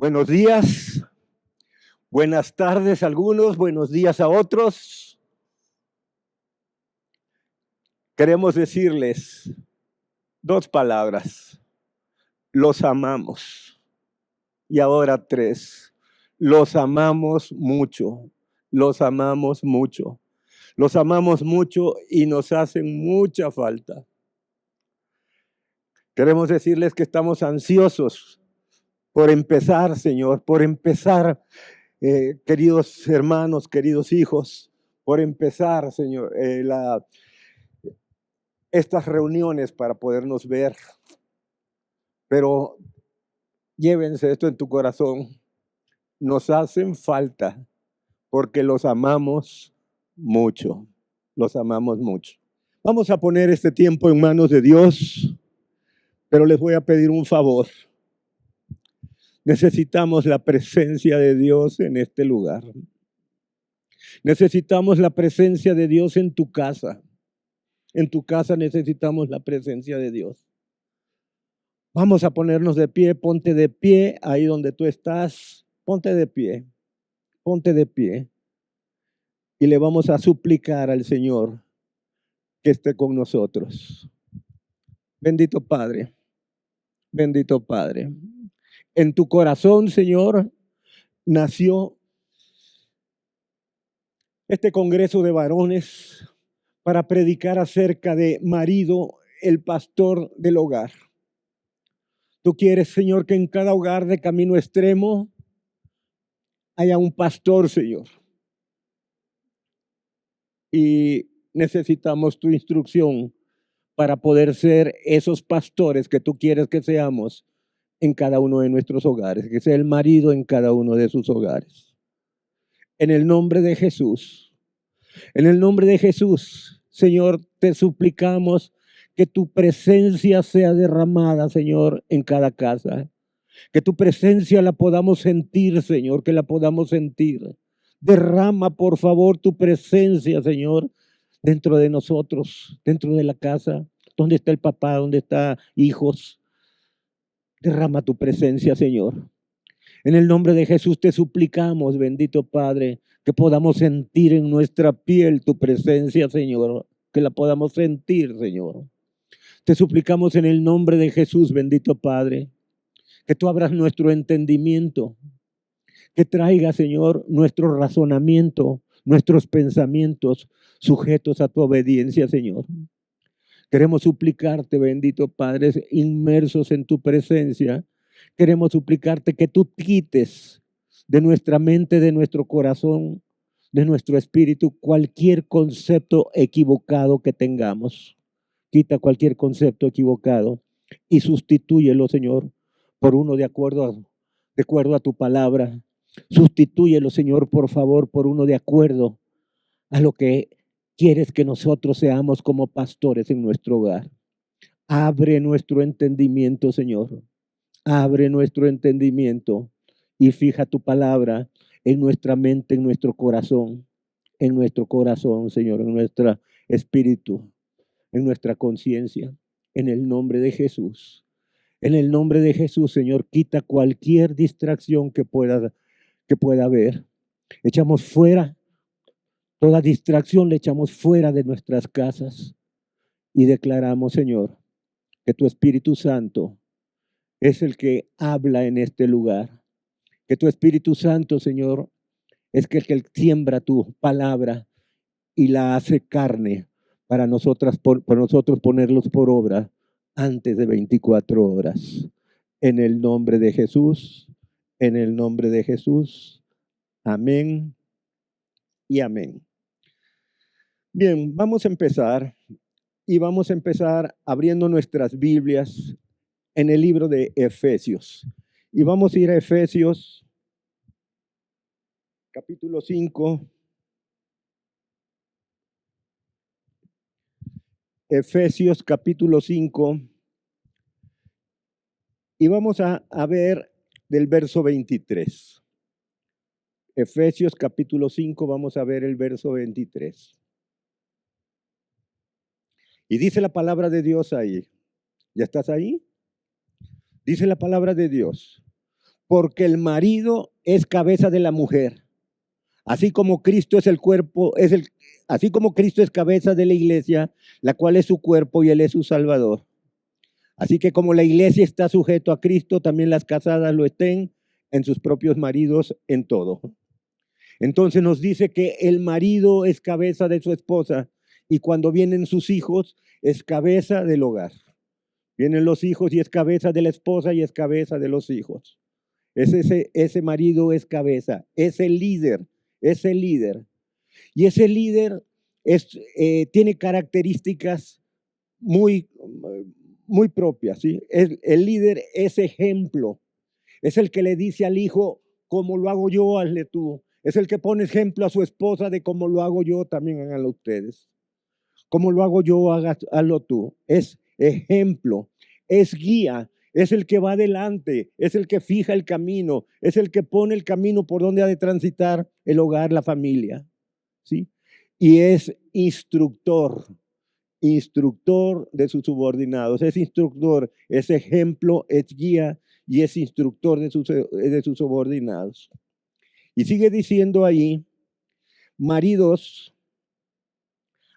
Buenos días, buenas tardes a algunos, buenos días a otros. Queremos decirles dos palabras: los amamos. Y ahora tres: los amamos mucho, los amamos mucho, los amamos mucho y nos hacen mucha falta. Queremos decirles que estamos ansiosos por empezar, Señor, por empezar, queridos hermanos, queridos hijos, por empezar, Señor, estas reuniones para podernos ver. Pero llévense esto en tu corazón: nos hacen falta porque los amamos mucho, los amamos mucho. Vamos a poner este tiempo en manos de Dios, pero les voy a pedir un favor. Necesitamos la presencia de Dios en este lugar. Necesitamos la presencia de Dios en tu casa. En tu casa necesitamos la presencia de Dios. Vamos a ponernos de pie. Ponte de pie ahí donde tú estás. Ponte de pie. Ponte de pie. Y le vamos a suplicar al Señor que esté con nosotros. Bendito Padre. Bendito Padre. En tu corazón, Señor, nació este congreso de varones para predicar acerca de marido, el pastor del hogar. Tú quieres, Señor, que en cada hogar de Camino Extremo haya un pastor, Señor. Y necesitamos tu instrucción para poder ser esos pastores que tú quieres que seamos en cada uno de nuestros hogares, que sea el marido en cada uno de sus hogares. En el nombre de Jesús, en el nombre de Jesús, Señor, te suplicamos que tu presencia sea derramada, Señor, en cada casa. Que tu presencia la podamos sentir, Señor, que la podamos sentir. Derrama, por favor, tu presencia, Señor, dentro de nosotros, dentro de la casa. ¿Dónde está el papá? ¿Dónde está hijos? Derrama tu presencia, Señor. En el nombre de Jesús te suplicamos, bendito Padre, que podamos sentir en nuestra piel tu presencia, Señor. Que la podamos sentir, Señor. Te suplicamos en el nombre de Jesús, bendito Padre, que tú abras nuestro entendimiento, que traiga, Señor, nuestro razonamiento, nuestros pensamientos sujetos a tu obediencia, Señor. Queremos suplicarte, bendito Padre, inmersos en tu presencia. Queremos suplicarte que tú quites de nuestra mente, de nuestro corazón, de nuestro espíritu, cualquier concepto equivocado que tengamos. Quita cualquier concepto equivocado y sustitúyelo, Señor, por uno de acuerdo a tu palabra. Sustitúyelo, Señor, por favor, por uno de acuerdo a lo que quieres que nosotros seamos como pastores en nuestro hogar. Abre nuestro entendimiento, Señor. Abre nuestro entendimiento y fija tu palabra en nuestra mente, en nuestro corazón, Señor, en nuestro espíritu, en nuestra conciencia, en el nombre de Jesús. En el nombre de Jesús, Señor, quita cualquier distracción que pueda haber. Echamos fuera toda distracción, le echamos fuera de nuestras casas y declaramos, Señor, que tu Espíritu Santo es el que habla en este lugar. Que tu Espíritu Santo, Señor, es el que siembra tu palabra y la hace carne para nosotros ponerlos por obra antes de 24 horas. En el nombre de Jesús, en el nombre de Jesús. Amén y amén. Bien, vamos a empezar abriendo nuestras Biblias en el libro de Efesios. Y vamos a ir a Efesios capítulo 5. Efesios capítulo 5. Y vamos a ver del verso 23. Efesios capítulo 5, vamos a ver el verso 23. Y dice la palabra de Dios ahí. ¿Ya estás ahí? Dice la palabra de Dios: porque el marido es cabeza de la mujer, así como Cristo es el cuerpo, así como Cristo es cabeza de la iglesia, la cual es su cuerpo y él es su salvador. Así que como la iglesia está sujeto a Cristo, también las casadas lo estén en sus propios maridos en todo. Entonces nos dice que el marido es cabeza de su esposa y cuando vienen sus hijos es cabeza del hogar. Vienen los hijos y es cabeza de la esposa y es cabeza de los hijos. Ese marido es cabeza, es el líder, es el líder. Y ese líder tiene características muy propias, ¿sí? El líder es ejemplo, es el que le dice al hijo, como lo hago yo, hazle tú. Es el que pone ejemplo a su esposa de cómo lo hago yo, también háganlo ustedes. Como lo hago yo, hazlo tú. Es ejemplo, es guía, es el que va adelante, es el que fija el camino, es el que pone el camino por donde ha de transitar el hogar, la familia, ¿sí? Y es instructor de sus subordinados, es instructor, es ejemplo, es guía y es instructor de sus subordinados. Y sigue diciendo ahí, maridos,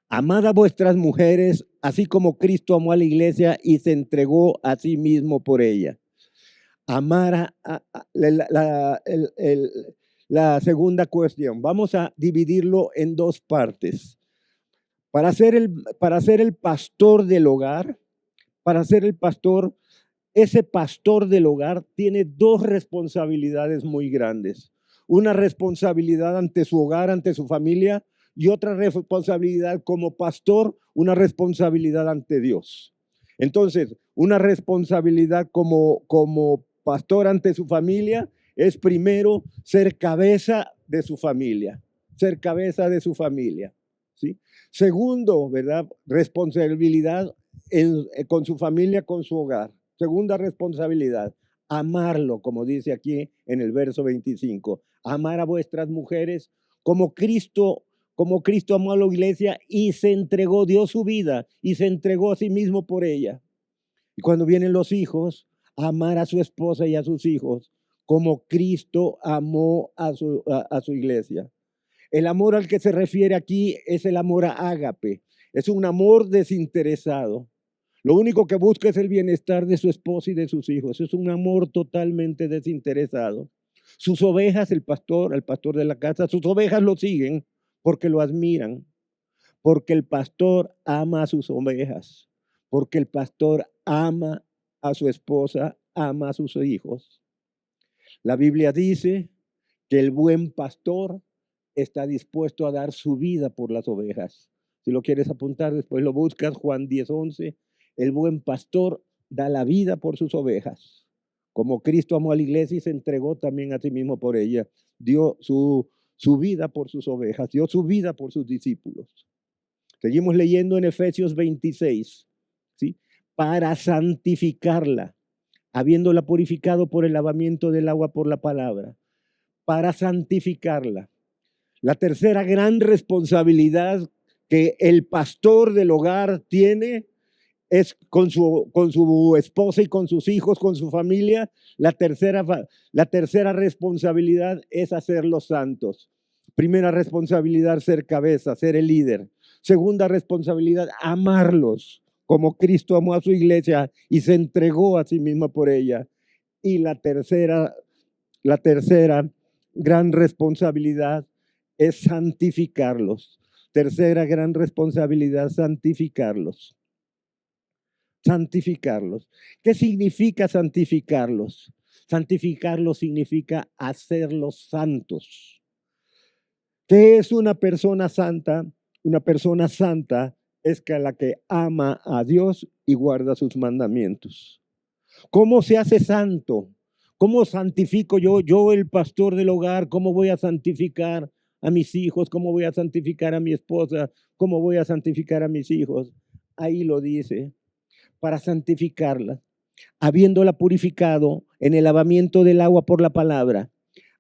amad a vuestras mujeres, así como Cristo amó a la iglesia y se entregó a sí mismo por ella. Amar la segunda cuestión. Vamos a dividirlo en dos partes. Para ser el pastor del hogar, para ser el pastor, ese pastor del hogar tiene dos responsabilidades muy grandes. Una responsabilidad ante su hogar, ante su familia, y otra responsabilidad como pastor, una responsabilidad ante Dios. Entonces, una responsabilidad como pastor ante su familia es primero ser cabeza de su familia, ser cabeza de su familia, ¿sí? Segundo, ¿verdad? Responsabilidad con su familia, con su hogar. Segunda responsabilidad, amarlo, como dice aquí en el verso 25. Amar a vuestras mujeres como Cristo amó a la iglesia y se entregó, dio su vida y se entregó a sí mismo por ella. Y cuando vienen los hijos, amar a su esposa y a sus hijos como Cristo amó a su iglesia. El amor al que se refiere aquí es el amor a ágape. Es un amor desinteresado. Lo único que busca es el bienestar de su esposa y de sus hijos. Es un amor totalmente desinteresado. Sus ovejas, el pastor de la casa, sus ovejas lo siguen porque lo admiran. Porque el pastor ama a sus ovejas. Porque el pastor ama a su esposa, ama a sus hijos. La Biblia dice que el buen pastor está dispuesto a dar su vida por las ovejas. Si lo quieres apuntar, después lo buscas, Juan 10:11. El buen pastor da la vida por sus ovejas. Como Cristo amó a la iglesia y se entregó también a sí mismo por ella. Dio su vida por sus ovejas, dio su vida por sus discípulos. Seguimos leyendo en Efesios 26, ¿sí? Para santificarla, habiéndola purificado por el lavamiento del agua por la palabra. Para santificarla. La tercera gran responsabilidad que el pastor del hogar tiene es con su esposa y con sus hijos, con su familia. La tercera responsabilidad es hacerlos santos. Primera responsabilidad, ser cabeza, ser el líder. Segunda responsabilidad, amarlos como Cristo amó a su iglesia y se entregó a sí mismo por ella. Y la tercera gran responsabilidad es santificarlos. Tercera gran responsabilidad, santificarlos. Santificarlos. ¿Qué significa santificarlos? Santificarlos significa hacerlos santos. ¿Qué es una persona santa? Una persona santa es la que ama a Dios y guarda sus mandamientos. ¿Cómo se hace santo? ¿Cómo santifico yo el pastor del hogar? ¿Cómo voy a santificar a mis hijos? ¿Cómo voy a santificar a mi esposa? ¿Cómo voy a santificar a mis hijos? Ahí lo dice, para santificarla, habiéndola purificado en el lavamiento del agua por la palabra,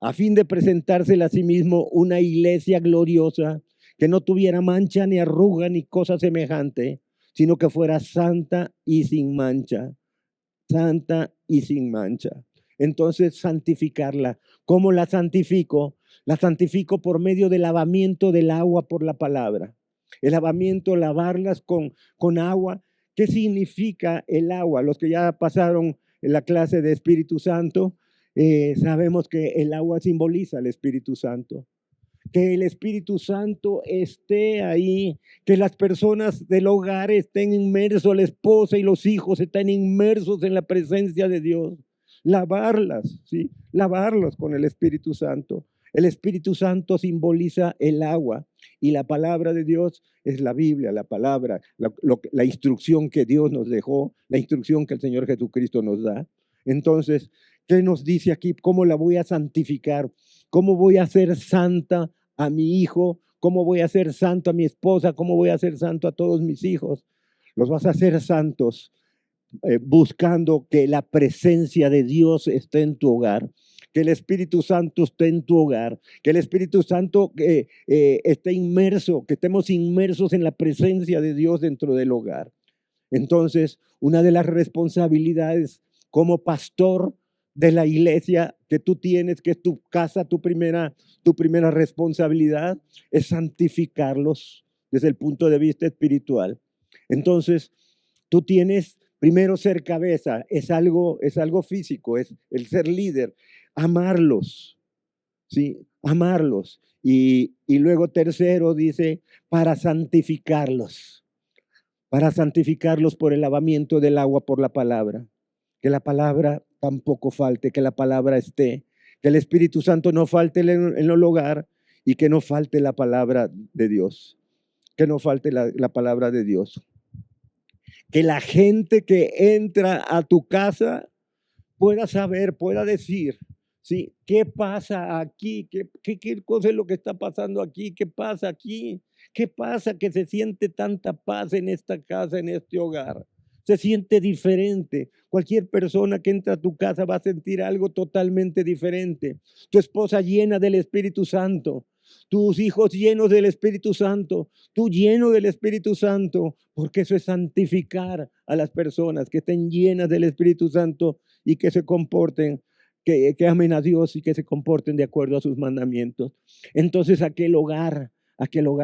a fin de presentársela a sí mismo una iglesia gloriosa, que no tuviera mancha ni arruga ni cosa semejante, sino que fuera santa y sin mancha. Santa y sin mancha. entonces santificarla. ¿Cómo la santifico? La santifico por medio del lavamiento del agua por la palabra. El lavamiento, lavarlas con agua. ¿Qué significa el agua? Los que ya pasaron en la clase de Espíritu Santo, sabemos que el agua simboliza al Espíritu Santo. Que el Espíritu Santo esté ahí, que las personas del hogar estén inmersos, la esposa y los hijos estén inmersos en la presencia de Dios. Lavarlas, ¿sí? Lavarlos con el Espíritu Santo. El Espíritu Santo simboliza el agua y la palabra de Dios es la Biblia, la palabra, la instrucción que Dios nos dejó, la instrucción que el Señor Jesucristo nos da. Entonces, ¿qué nos dice aquí? ¿Cómo la voy a santificar? ¿Cómo voy a ser santa a mi hijo? ¿Cómo voy a ser santo a mi esposa? ¿Cómo voy a ser santo a todos mis hijos? Los vas a hacer santos buscando que la presencia de Dios esté en tu hogar, que el Espíritu Santo esté en tu hogar, que el Espíritu Santo esté inmerso, que estemos inmersos en la presencia de Dios dentro del hogar. Entonces, una de las responsabilidades como pastor de la iglesia que tú tienes, que es tu casa, tu primera responsabilidad, es santificarlos desde el punto de vista espiritual. Entonces, tú tienes primero ser cabeza, es algo físico, es el ser líder, amarlos, ¿sí? Amarlos. Y luego tercero dice, para santificarlos por el lavamiento del agua por la palabra. Que la palabra tampoco falte, que la palabra esté, que el Espíritu Santo no falte en el hogar y que no falte la palabra de Dios, que no falte la palabra de Dios. Que la gente que entra a tu casa pueda saber, pueda decir, ¿sí? ¿Qué pasa aquí? ¿Qué cosa es lo que está pasando aquí? ¿Qué pasa aquí? ¿Qué pasa que se siente tanta paz en esta casa, en este hogar? Se siente diferente. Cualquier persona que entra a tu casa va a sentir algo totalmente diferente. Tu esposa llena del Espíritu Santo, tus hijos llenos del Espíritu Santo, tú lleno del Espíritu Santo, porque eso es santificar a las personas que estén llenas del Espíritu Santo y que se comporten, que amen a Dios y que se comporten de acuerdo a sus mandamientos. Entonces aquel hogar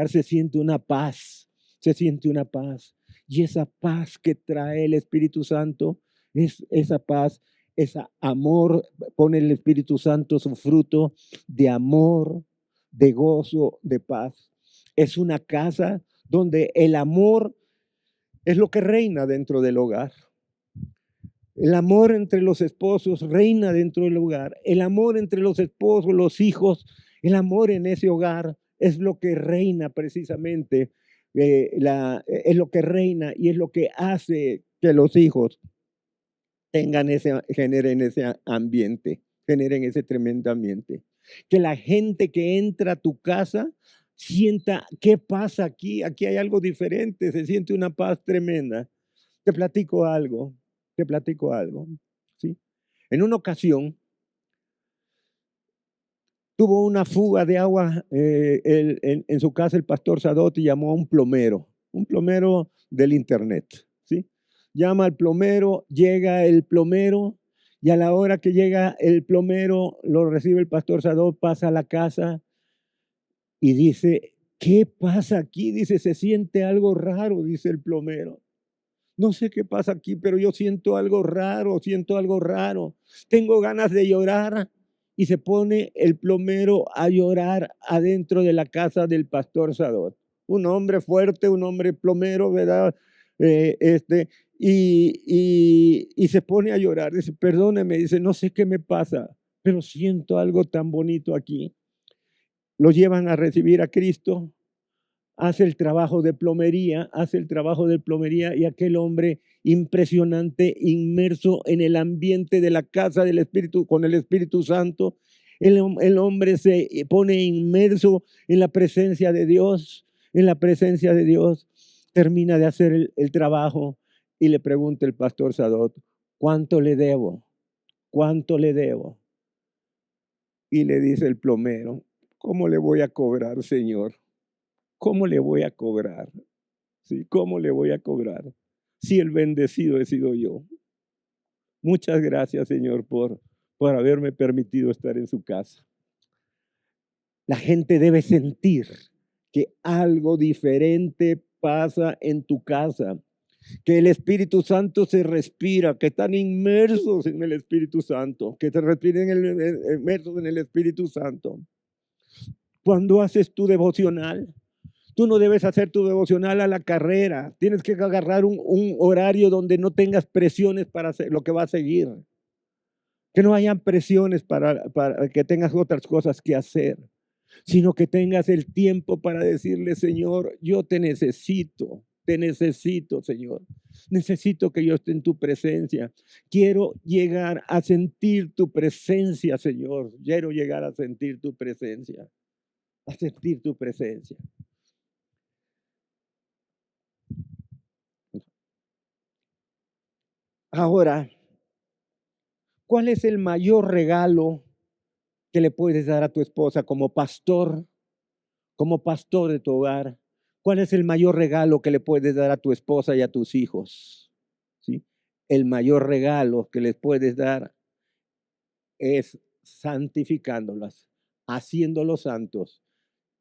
se siente una paz, se siente una paz. Y esa paz que trae el Espíritu Santo es esa paz, ese amor, pone el Espíritu Santo su fruto de amor, de gozo, de paz. Es una casa donde el amor es lo que reina dentro del hogar. El amor entre los esposos reina dentro del hogar. El amor entre los esposos, los hijos, el amor en ese hogar es lo que reina precisamente. Es lo que reina y es lo que hace que los hijos generen ese ambiente, generen ese tremendo ambiente. Que la gente que entra a tu casa sienta, ¿qué pasa aquí? Aquí hay algo diferente, se siente una paz tremenda. Te platico algo, ¿sí? En una ocasión tuvo una fuga de agua en su casa el pastor Sadotti llamó a un plomero del internet, ¿sí? Llama al plomero, llega el plomero y a la hora que llega el plomero lo recibe el pastor Sadot, pasa a la casa y dice, ¿qué pasa aquí? Dice, se siente algo raro, dice el plomero. No sé qué pasa aquí, pero yo siento algo raro, Tengo ganas de llorar. Y se pone el plomero a llorar adentro de la casa del pastor Sadot. Un hombre fuerte, un hombre plomero, ¿verdad? Y se pone a llorar. Dice, perdóneme, dice, no sé qué me pasa, pero siento algo tan bonito aquí. Lo llevan a recibir a Cristo. Hace el trabajo de plomería y aquel hombre impresionante, inmerso en el ambiente de la casa del Espíritu, con el Espíritu Santo, el hombre se pone inmerso en la presencia de Dios, termina de hacer el trabajo y le pregunta el pastor Sadot, ¿cuánto le debo? ¿Cuánto le debo? Y le dice el plomero, ¿cómo le voy a cobrar, Señor? ¿Cómo le voy a cobrar? ¿Sí? ¿Cómo le voy a cobrar? Si el bendecido he sido yo. Muchas gracias, Señor, por haberme permitido estar en su casa. La gente debe sentir que algo diferente pasa en tu casa, que el Espíritu Santo se respira, que están inmersos en el Espíritu Santo, que se respiren inmersos en el Espíritu Santo. Cuando haces tu devocional, tú no debes hacer tu devocional a la carrera. Tienes que agarrar un horario donde no tengas presiones para hacer lo que va a seguir. Que no hayan presiones para que tengas otras cosas que hacer, sino que tengas el tiempo para decirle, Señor, yo te necesito, Señor. Necesito que yo esté en tu presencia. Quiero llegar a sentir tu presencia, Señor. Quiero llegar a sentir tu presencia. A sentir tu presencia. Ahora, ¿cuál es el mayor regalo que le puedes dar a tu esposa como pastor de tu hogar? ¿Cuál es el mayor regalo que le puedes dar a tu esposa y a tus hijos? ¿Sí? El mayor regalo que les puedes dar es santificándolas, haciéndolos santos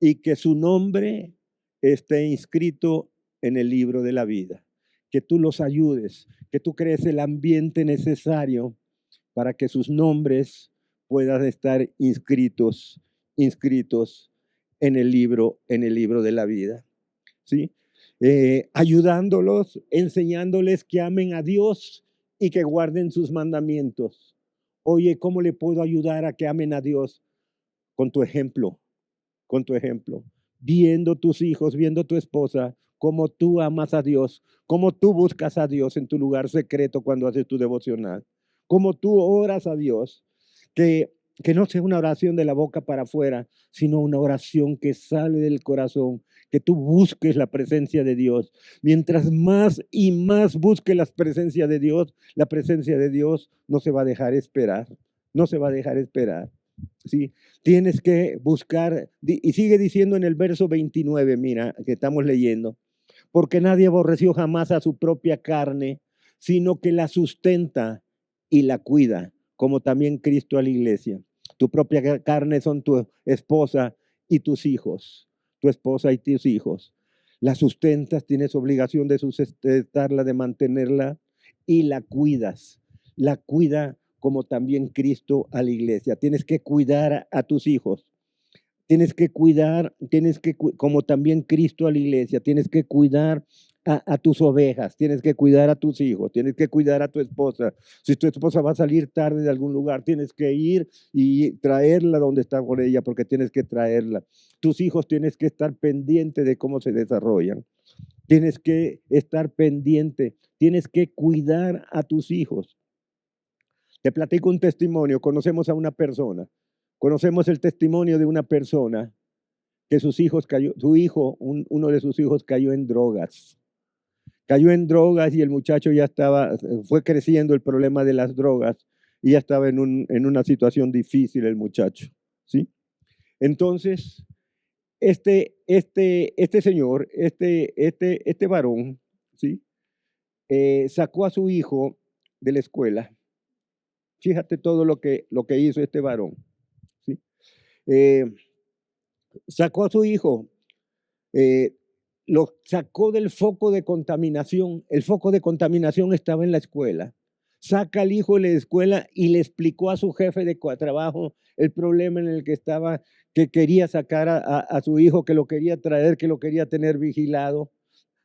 y que su nombre esté inscrito en el libro de la vida. Que tú los ayudes, que tú crees el ambiente necesario para que sus nombres puedan estar inscritos en el libro de la vida. ¿Sí? Ayudándolos, enseñándoles que amen a Dios y que guarden sus mandamientos. Oye, ¿cómo le puedo ayudar a que amen a Dios? Con tu ejemplo, viendo tus hijos, viendo tu esposa, cómo tú amas a Dios, cómo tú buscas a Dios en tu lugar secreto cuando haces tu devocional, cómo tú oras a Dios, que no sea una oración de la boca para afuera, sino una oración que sale del corazón, que tú busques la presencia de Dios. Mientras más y más busques la presencia de Dios no se va a dejar esperar, ¿sí? Tienes que buscar, y sigue diciendo en el verso 29, mira, que estamos leyendo, porque nadie aborreció jamás a su propia carne, sino que la sustenta y la cuida, como también Cristo a la iglesia. Tu propia carne son tu esposa y tus hijos, La sustentas, tienes obligación de sustentarla, de mantenerla, y la cuidas. La cuida como también Cristo a la iglesia. Tienes que cuidar a tus hijos. Tienes que cuidar, como también Cristo a la iglesia, tienes que cuidar a tus ovejas, tienes que cuidar a tus hijos, tienes que cuidar a tu esposa. Si tu esposa va a salir tarde de algún lugar, tienes que ir y traerla donde está con ella, porque tienes que traerla. Tus hijos tienes que estar pendiente de cómo se desarrollan. Tienes que estar pendiente, tienes que cuidar a tus hijos. Te platico un testimonio. Conocemos el testimonio de una persona que uno de sus hijos cayó en drogas. Y el muchacho fue creciendo el problema de las drogas y ya estaba en una situación difícil el muchacho, ¿sí? Entonces, este señor, este varón, ¿sí? Sacó a su hijo de la escuela. Fíjate todo lo que hizo este varón, ¿sí? Sacó a su hijo, lo sacó del foco de contaminación. El foco de contaminación estaba en la escuela. Saca al hijo de la escuela y le explicó a su jefe de trabajo el problema en el que estaba, que quería sacar a su hijo, que lo quería traer, que lo quería tener vigilado.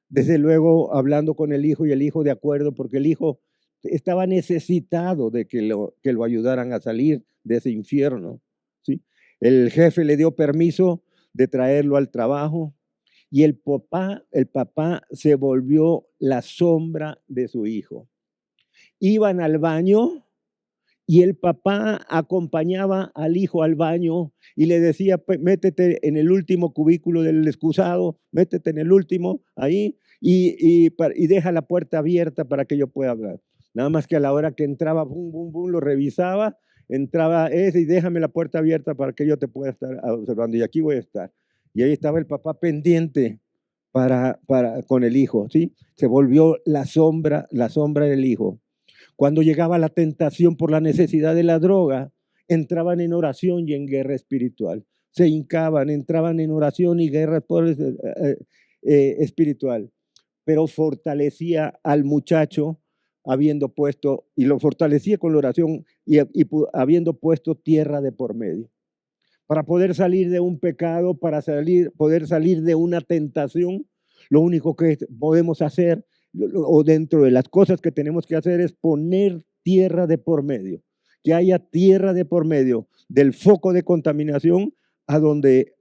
Desde luego hablando con el hijo y el hijo de acuerdo, porque el hijo estaba necesitado de que lo ayudaran a salir de ese infierno, ¿sí? El jefe le dio permiso de traerlo al trabajo y el papá se volvió la sombra de su hijo. Iban al baño y el papá acompañaba al hijo al baño y le decía, métete en el último cubículo del excusado, métete en el último ahí y deja la puerta abierta para que yo pueda hablar. Nada más que a la hora que entraba, bum, bum, bum, lo revisaba, entraba ese y déjame la puerta abierta para que yo te pueda estar observando. Y aquí voy a estar. Y ahí estaba el papá pendiente con el hijo, ¿sí? Se volvió la sombra del hijo. Cuando llegaba la tentación por la necesidad de la droga, entraban en oración y en guerra espiritual. Se hincaban, entraban en oración y guerra espiritual. Pero fortalecía al muchacho habiendo puesto, y lo fortalecía con la oración y habiendo puesto tierra de por medio. Para poder salir de un pecado, para poder salir de una tentación, lo único que podemos hacer, o dentro de las cosas que tenemos que hacer, es poner tierra de por medio. Que haya tierra de por medio del foco de contaminación a donde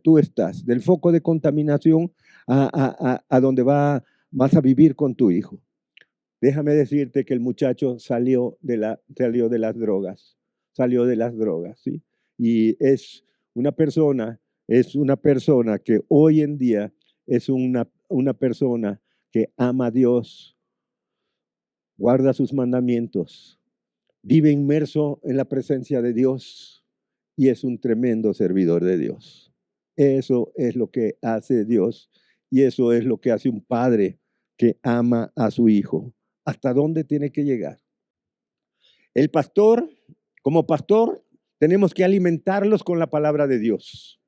tú estás, del foco de contaminación a donde vas a vivir con tu hijo. Déjame decirte que el muchacho salió de las drogas, ¿sí? Y es una persona que hoy en día es una persona que ama a Dios, guarda sus mandamientos, vive inmerso en la presencia de Dios y es un tremendo servidor de Dios. Eso es lo que hace Dios y eso es lo que hace un padre que ama a su hijo. ¿Hasta dónde tiene que llegar? El pastor, como pastor, tenemos que alimentarlos con la palabra de Dios.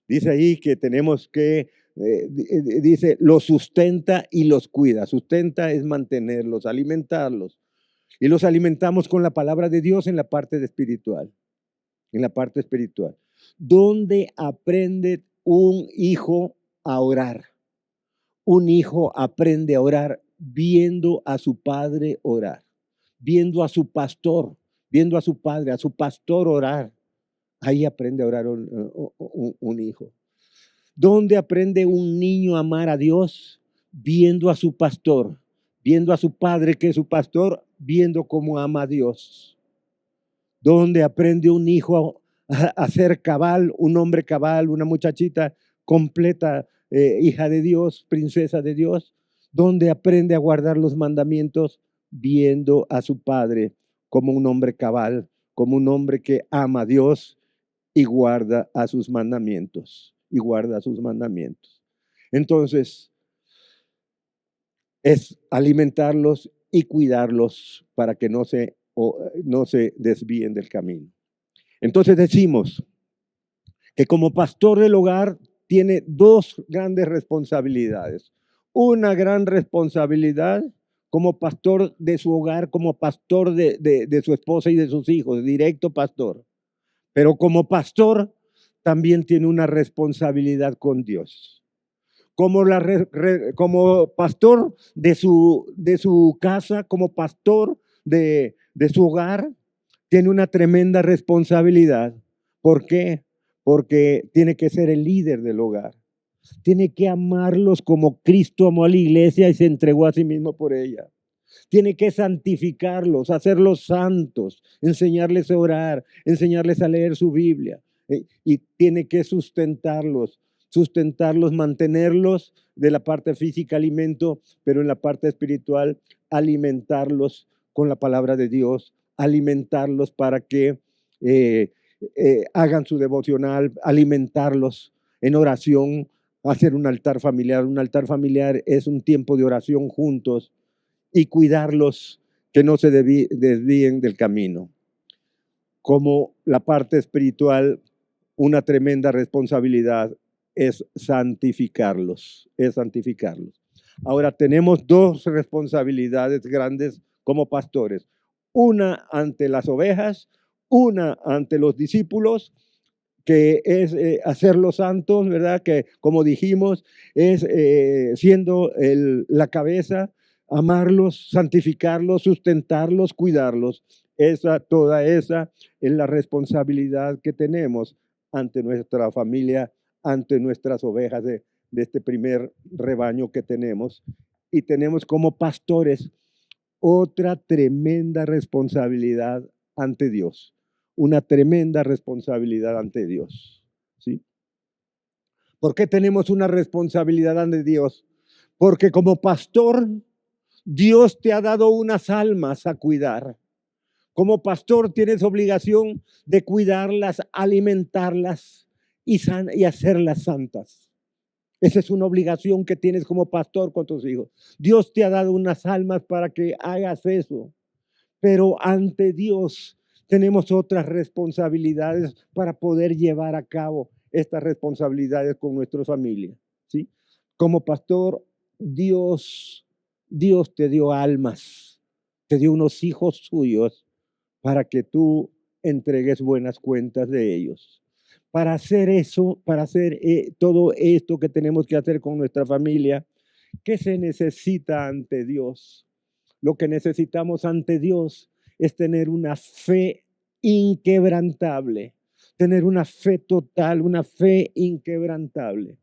Dice ahí que tenemos que, dice, los sustenta y los cuida. Sustenta es mantenerlos, alimentarlos. Y los alimentamos con la palabra de Dios en la parte espiritual. En la parte espiritual. ¿Dónde aprende un hijo a orar? Un hijo aprende a orar viendo a su padre orar, viendo a su pastor, viendo a su padre, a su pastor orar. Ahí aprende a orar un hijo. ¿Dónde aprende un niño a amar a Dios? Viendo a su pastor, viendo a su padre que es su pastor, viendo cómo ama a Dios. ¿Dónde aprende un hijo a ser cabal, un hombre cabal, una muchachita completa, hija de Dios, princesa de Dios? ¿Dónde aprende a guardar los mandamientos? Viendo a su padre como un hombre cabal, como un hombre que ama a Dios y guarda a sus mandamientos, Entonces, es alimentarlos y cuidarlos para que no se desvíen del camino. Entonces decimos que como pastor del hogar tiene dos grandes responsabilidades. Una gran responsabilidad como pastor de su hogar, como pastor de su esposa y de sus hijos, directo pastor. Pero como pastor también tiene una responsabilidad con Dios. Como pastor de su casa, como pastor de su hogar, tiene una tremenda responsabilidad. ¿Por qué? Porque tiene que ser el líder del hogar. Tiene que amarlos como Cristo amó a la iglesia y se entregó a sí mismo por ella. Tiene que santificarlos, hacerlos santos, enseñarles a orar, enseñarles a leer su Biblia. Y tiene que sustentarlos, mantenerlos de la parte física, alimento, pero en la parte espiritual, alimentarlos con la palabra de Dios, alimentarlos para que hagan su devocional, alimentarlos en oración, hacer un altar familiar. Un altar familiar es un tiempo de oración juntos y cuidarlos que no se desvíen del camino. Como la parte espiritual, una tremenda responsabilidad es santificarlos, Ahora tenemos dos responsabilidades grandes como pastores. Una ante las ovejas, una ante los discípulos, que es hacerlos santos, ¿verdad? Que como dijimos, es siendo la cabeza, amarlos, santificarlos, sustentarlos, cuidarlos. Toda esa es la responsabilidad que tenemos ante nuestra familia, ante nuestras ovejas de este primer rebaño que tenemos. Y tenemos como pastores otra tremenda responsabilidad ante Dios. Una tremenda responsabilidad ante Dios. ¿Sí? ¿Por qué tenemos una responsabilidad ante Dios? Porque como pastor, Dios te ha dado unas almas a cuidar. Como pastor tienes obligación de cuidarlas, alimentarlas y hacerlas santas. Esa es una obligación que tienes como pastor con tus hijos. Dios te ha dado unas almas para que hagas eso. pero ante Dios tenemos otras responsabilidades para poder llevar a cabo estas responsabilidades con nuestra familia, ¿sí? Como pastor, Dios te dio almas, te dio unos hijos suyos para que tú entregues buenas cuentas de ellos. Para hacer eso, para hacer todo esto que tenemos que hacer con nuestra familia, ¿qué se necesita ante Dios? Lo que necesitamos ante Dios es tener una fe inquebrantable, tener una fe total, una fe inquebrantable.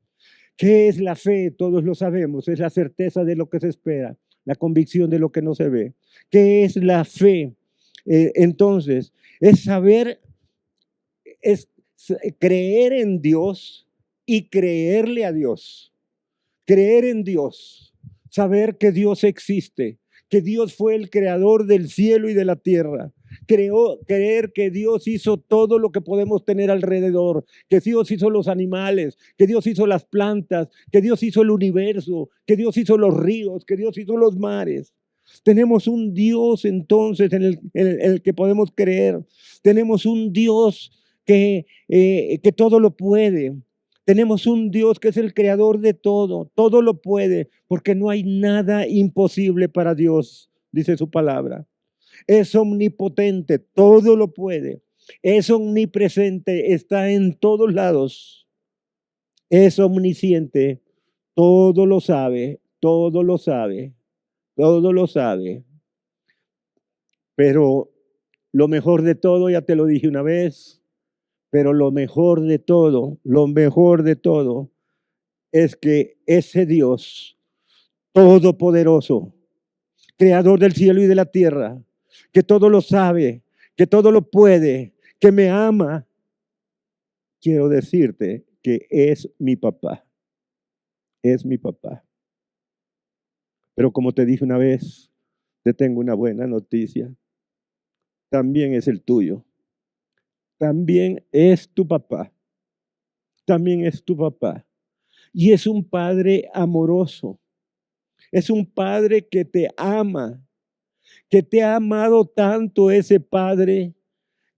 ¿Qué es la fe? Todos lo sabemos, es la certeza de lo que se espera, la convicción de lo que no se ve. ¿Qué es la fe? Entonces, es saber, es creer en Dios y creerle a Dios. Creer en Dios, saber que Dios existe, que Dios fue el creador del cielo y de la tierra. Creer que Dios hizo todo lo que podemos tener alrededor, que Dios hizo los animales, que Dios hizo las plantas, que Dios hizo el universo, que Dios hizo los ríos, que Dios hizo los mares. Tenemos un Dios entonces en el que podemos creer. Tenemos un Dios que todo lo puede. Tenemos un Dios que es el creador de todo lo puede, porque no hay nada imposible para Dios, dice su palabra. Es omnipotente, todo lo puede. Es omnipresente, está en todos lados. Es omnisciente, todo lo sabe, todo lo sabe, todo lo sabe. Pero lo mejor de todo, ya te lo dije una vez, pero lo mejor de todo es que ese Dios todopoderoso, creador del cielo y de la tierra, que todo lo sabe, que todo lo puede, que me ama, quiero decirte que es mi papá, es mi papá. Pero como te dije una vez, te tengo una buena noticia, también es el tuyo, también es tu papá, también es tu papá. Y es un padre amoroso, es un padre que te ama, que te ha amado tanto ese Padre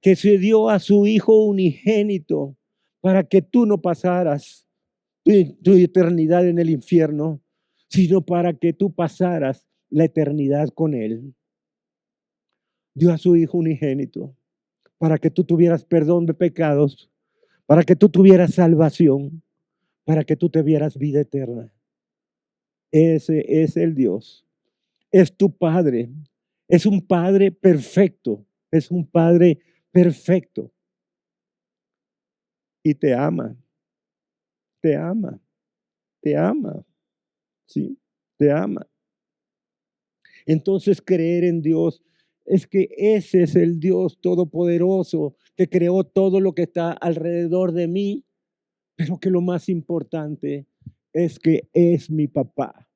que se dio a su Hijo unigénito para que tú no pasaras tu eternidad en el infierno, sino para que tú pasaras la eternidad con Él. Dio a su Hijo unigénito para que tú tuvieras perdón de pecados, para que tú tuvieras salvación, para que tú tuvieras vida eterna. Ese es el Dios. Es tu Padre. Es un Padre perfecto. Es un Padre perfecto. Y te ama. Te ama. Te ama. Sí, te ama. Entonces creer en Dios es que ese es el Dios todopoderoso que creó todo lo que está alrededor de mí, pero que lo más importante es que es mi papá.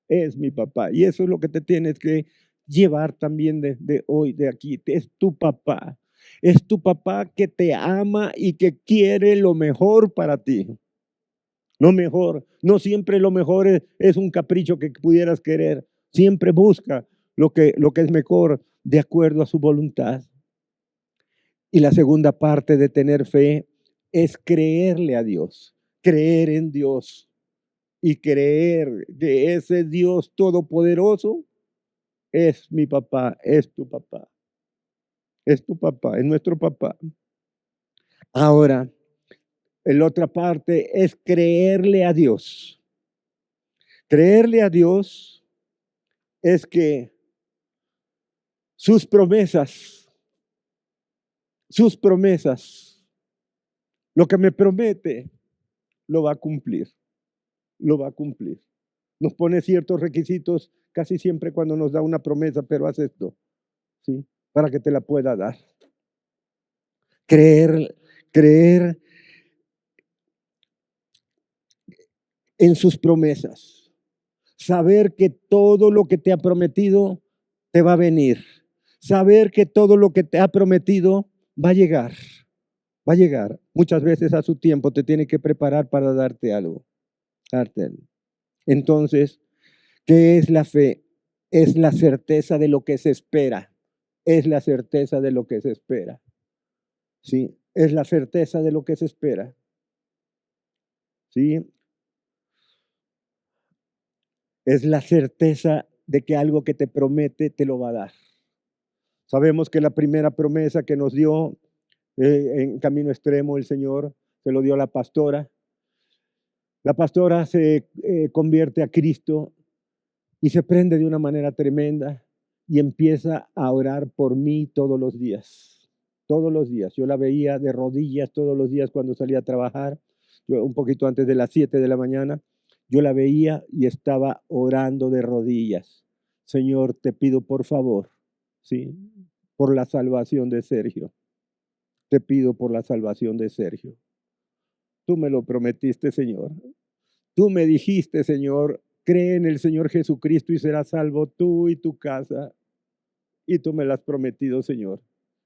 Es mi papá. Y eso es lo que te tienes que llevar también de hoy, de aquí. Es tu papá. Es tu papá que te ama y que quiere lo mejor para ti. Lo mejor. No siempre lo mejor es un capricho que pudieras querer. Siempre busca lo que es mejor de acuerdo a su voluntad. Y la segunda parte de tener fe es creerle a Dios. Creer en Dios. Y creer que ese Dios todopoderoso es mi papá, es tu papá. Es tu papá, es nuestro papá. Ahora, la otra parte es creerle a Dios. Creerle a Dios es que sus promesas, lo que me promete, lo va a cumplir, lo va a cumplir. Nos pone ciertos requisitos casi siempre cuando nos da una promesa, pero haz esto, ¿sí? Para que te la pueda dar. Creer en sus promesas. Saber que todo lo que te ha prometido te va a venir. Saber que todo lo que te ha prometido va a llegar. Va a llegar. Muchas veces a su tiempo te tiene que preparar para darte algo. Entonces, ¿qué es la fe? Es la certeza de lo que se espera. es la certeza de lo que se espera. ¿Sí? Es la certeza de lo que se espera. ¿Sí? Es la certeza de que algo que te promete te lo va a dar. Sabemos que la primera promesa que nos dio en Camino Extremo el Señor se lo dio a la pastora. La pastora se convierte a Cristo y se prende de una manera tremenda y empieza a orar por mí todos los días. Todos los días. Yo la veía de rodillas todos los días cuando salía a trabajar, un poquito antes de las 7 de la mañana. Yo la veía y estaba orando de rodillas. Señor, te pido por favor, ¿sí? Por la salvación de Sergio. Te pido por la salvación de Sergio. Tú me lo prometiste, Señor. Tú me dijiste, Señor, cree en el Señor Jesucristo y serás salvo tú y tu casa. Y tú me lo has prometido, Señor,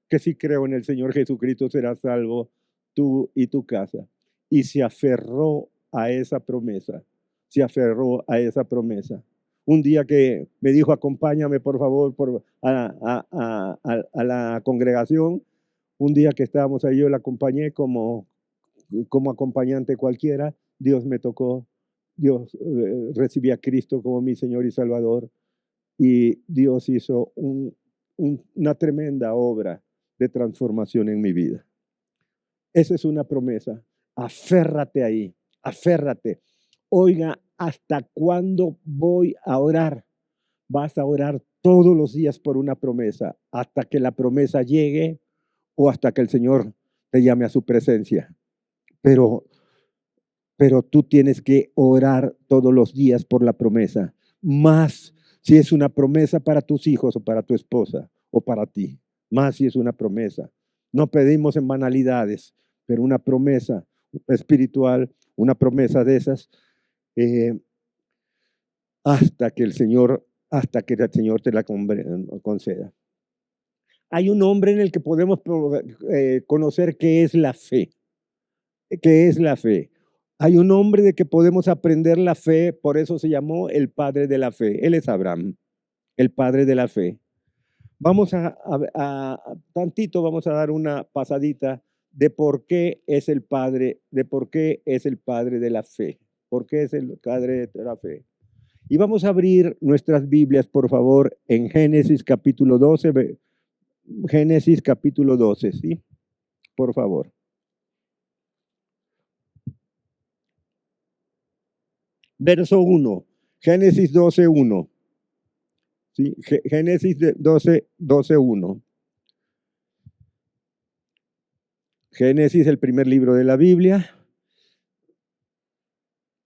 que si creo en el Señor Jesucristo serás salvo tú y tu casa. Y se aferró a esa promesa. Se aferró a esa promesa. Un día que me dijo, acompáñame por favor a la congregación. Un día que estábamos ahí, yo la acompañé como acompañante cualquiera. Dios me tocó. Dios recibí a Cristo como mi Señor y Salvador. Y Dios hizo una tremenda obra de transformación en mi vida. Esa es una promesa. Aférrate ahí, aférrate. Oiga, ¿hasta cuándo voy a orar? Vas a orar todos los días por una promesa, hasta que la promesa llegue o hasta que el Señor te llame a su presencia. Pero tú tienes que orar todos los días por la promesa. Más si es una promesa para tus hijos o para tu esposa o para ti. Más si es una promesa. No pedimos en banalidades, pero una promesa espiritual, una promesa de esas, hasta que el Señor te la conceda. Hay un nombre en el que podemos conocer qué es la fe. ¿Qué es la fe? Hay un hombre de que podemos aprender la fe, por eso se llamó el padre de la fe. Él es Abraham, el padre de la fe. Vamos tantito, vamos a dar una pasadita de por qué es el padre, de por qué es el padre de la fe. ¿Por qué es el padre de la fe? Y vamos a abrir nuestras Biblias, por favor, en Génesis capítulo 12. Génesis capítulo 12, ¿sí? Por favor. Verso 1, Génesis 12, 1. ¿Sí? Génesis 12, 1. Génesis, el primer libro de la Biblia,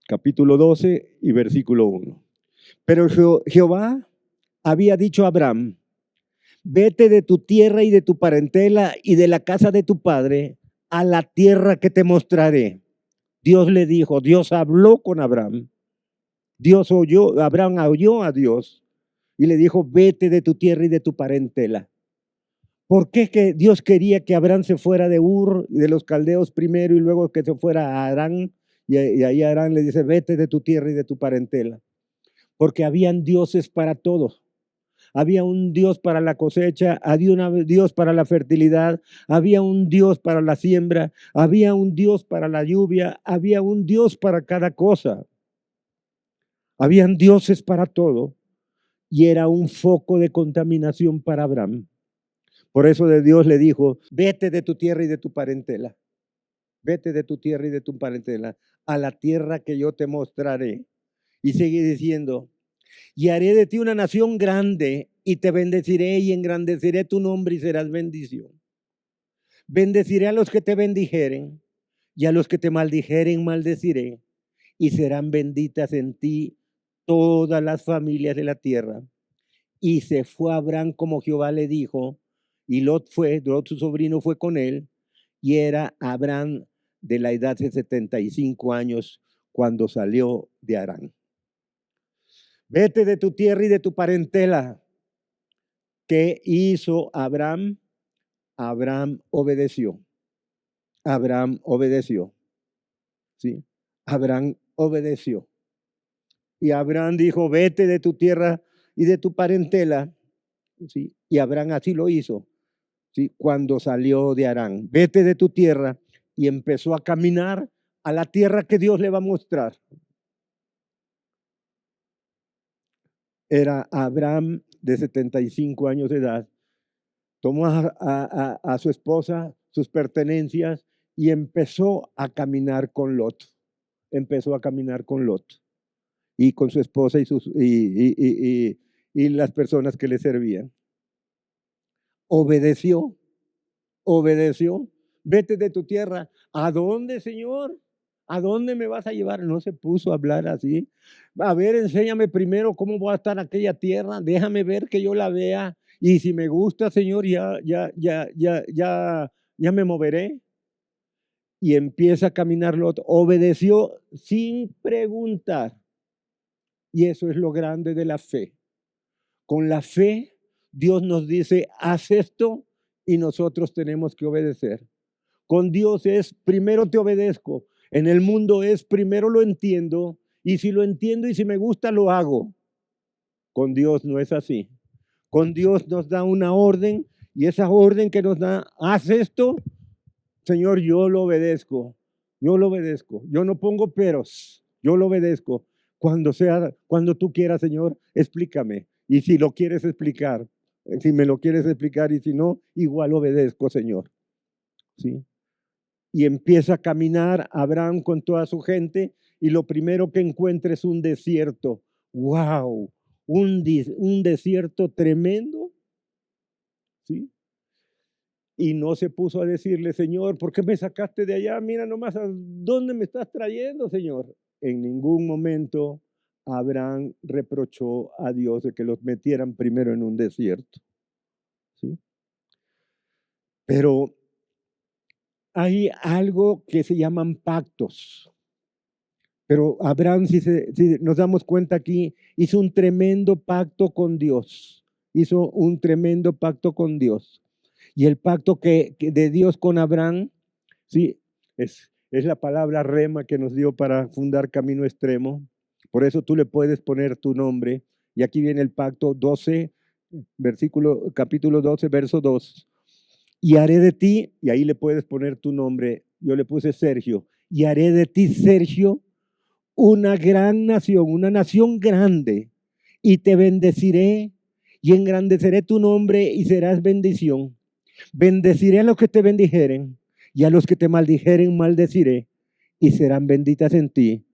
capítulo 12 y versículo 1. Pero Jehová había dicho a Abraham, vete de tu tierra y de tu parentela y de la casa de tu padre a la tierra que te mostraré. Dios le dijo, Dios habló con Abraham. Abraham oyó a Dios y le dijo, vete de tu tierra y de tu parentela. ¿Por qué que Dios quería que Abraham se fuera de Ur y de los caldeos primero y luego que se fuera a Harán? Y ahí Abraham le dice, vete de tu tierra y de tu parentela. Porque habían dioses para todos. Había un Dios para la cosecha, había un Dios para la fertilidad, había un Dios para la siembra, había un Dios para la lluvia, había un Dios para cada cosa. Habían dioses para todo y era un foco de contaminación para Abraham. Por eso de Dios le dijo, vete de tu tierra y de tu parentela. Vete de tu tierra y de tu parentela a la tierra que yo te mostraré. Y sigue diciendo, y haré de ti una nación grande y te bendeciré y engrandeceré tu nombre y serás bendición. Bendeciré a los que te bendijeren y a los que te maldijeren maldeciré y serán benditas en ti todas las familias de la tierra. Y se fue Abraham como Jehová le dijo, y Lot su sobrino fue con él, y era Abraham de la edad de 75 años cuando salió de Harán. Vete de tu tierra y de tu parentela. ¿Qué hizo Abraham? Abraham obedeció. Abraham obedeció. ¿Sí? Abraham obedeció. Y Abraham dijo, vete de tu tierra y de tu parentela ¿sí? Y Abraham así lo hizo, ¿sí? Cuando salió de Harán. Vete de tu tierra, y empezó a caminar a la tierra que Dios le va a mostrar. Era Abraham de 75 años de edad. Tomó a su esposa, sus pertenencias, y empezó a caminar con Lot. Empezó a caminar con Lot y con su esposa y las personas que le servían. Obedeció, obedeció. Vete de tu tierra. ¿A dónde, Señor? ¿A dónde me vas a llevar? No se puso a hablar así. A ver, enséñame primero cómo va a estar aquella tierra. Déjame ver que yo la vea. Y si me gusta, Señor, ya me moveré. Y empieza a caminar Lot. Obedeció sin preguntar. Y eso es lo grande de la fe. Con la fe, Dios nos dice, haz esto, y nosotros tenemos que obedecer. Con Dios es, primero te obedezco. En el mundo es, primero lo entiendo, y si lo entiendo y si me gusta, lo hago. Con Dios no es así. Con Dios nos da una orden, y esa orden que nos da, haz esto, Señor, yo lo obedezco. Yo lo obedezco. Yo no pongo peros. Yo lo obedezco. Cuando tú quieras, Señor, explícame. Y si lo quieres explicar, si me lo quieres explicar, y si no, igual obedezco, Señor. ¿Sí? Y empieza a caminar Abraham con toda su gente, y lo primero que encuentra es un desierto. ¡Wow! Un desierto tremendo. ¿Sí? Y no se puso a decirle, Señor, ¿por qué me sacaste de allá? Mira nomás, ¿a dónde me estás trayendo, Señor? En ningún momento Abraham reprochó a Dios de que los metieran primero en un desierto. ¿Sí? Pero hay algo que se llaman pactos. Pero Abraham, si nos damos cuenta aquí, hizo un tremendo pacto con Dios. Hizo un tremendo pacto con Dios. Y el pacto que de Dios con Abraham, sí, es la palabra rema que nos dio para fundar Camino Extremo. Por eso tú le puedes poner tu nombre. Y aquí viene el pacto 12, capítulo 12, verso 2. Y haré de ti, y ahí le puedes poner tu nombre. Yo le puse Sergio. Y haré de ti, Sergio, una gran nación, una nación grande. Y te bendeciré y engrandeceré tu nombre y serás bendición. Bendeciré a los que te bendijeren, y a los que te maldijeren maldeciré, y serán benditas en ti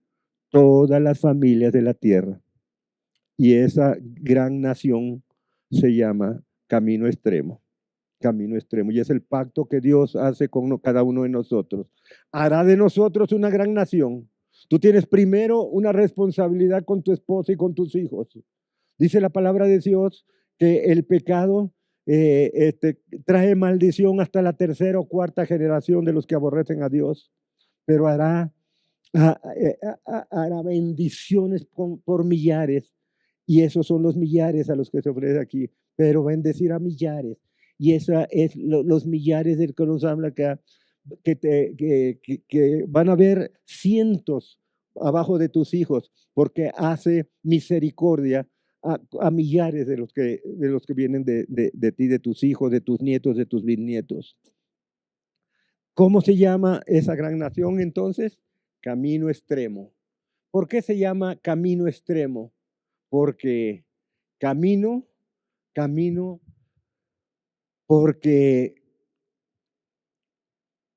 todas las familias de la tierra. Y esa gran nación se llama Camino Extremo. Camino Extremo. Y es el pacto que Dios hace con cada uno de nosotros. Hará de nosotros una gran nación. Tú tienes primero una responsabilidad con tu esposa y con tus hijos. Dice la palabra de Dios que el pecado trae maldición hasta la tercera o cuarta generación de los que aborrecen a Dios, pero hará bendiciones por millares, y esos son los millares a los que se ofrece aquí, pero bendecirá millares, y esa es los millares del que nos habla acá, que van a haber cientos abajo de tus hijos, porque hace misericordia a millares de los que vienen de ti, de tus hijos, de tus nietos, de tus bisnietos. ¿Cómo se llama esa gran nación entonces? Camino Extremo. ¿Por qué se llama Camino Extremo? Porque camino, porque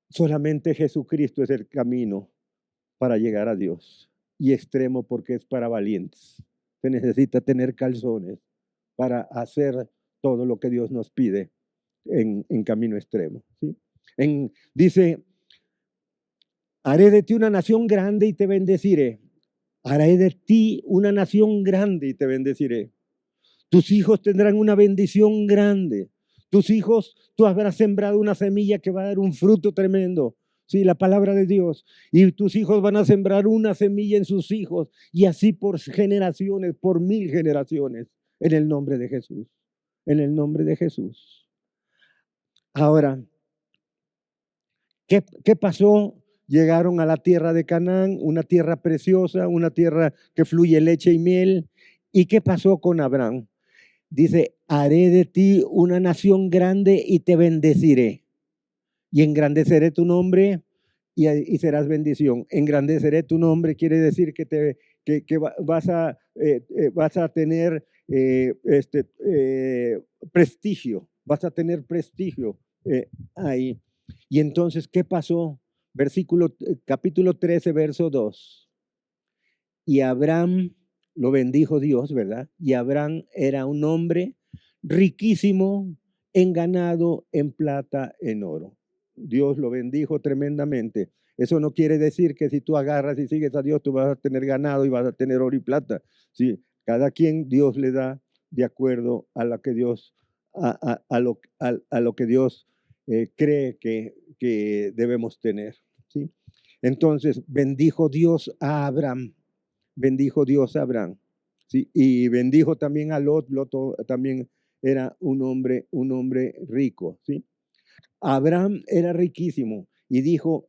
solamente Jesucristo es el camino para llegar a Dios. Y extremo porque es para valientes. Se necesita tener calzones para hacer todo lo que Dios nos pide en camino extremo. ¿Sí? Dice, haré de ti una nación grande y te bendeciré. Haré de ti una nación grande y te bendeciré. Tus hijos tendrán una bendición grande. Tus hijos, tú habrás sembrado una semilla que va a dar un fruto tremendo. Sí, la palabra de Dios. Y tus hijos van a sembrar una semilla en sus hijos, y así por generaciones, por 1000 generaciones, en el nombre de Jesús. En el nombre de Jesús. Ahora, ¿qué pasó? Llegaron a la tierra de Canaán, una tierra preciosa, una tierra que fluye leche y miel. ¿Y qué pasó con Abraham? Dice, haré de ti una nación grande y te bendeciré. Y engrandeceré tu nombre y serás bendición. Engrandeceré tu nombre quiere decir que vas a tener prestigio, vas a tener prestigio ahí. Y entonces, ¿qué pasó? Capítulo 13, verso 2. Y Abraham lo bendijo Dios, ¿verdad? Y Abraham era un hombre riquísimo en ganado, en plata, en oro. Dios lo bendijo tremendamente. Eso no quiere decir que si tú agarras y sigues a Dios, tú vas a tener ganado y vas a tener oro y plata. Sí, cada quien Dios le da de acuerdo a lo que Dios, a lo que Dios cree que debemos tener. ¿Sí? Entonces, bendijo Dios a Abraham. Bendijo Dios a Abraham. ¿Sí? Y bendijo también a Lot. Lot también era un hombre rico. ¿Sí? Abraham era riquísimo y dijo,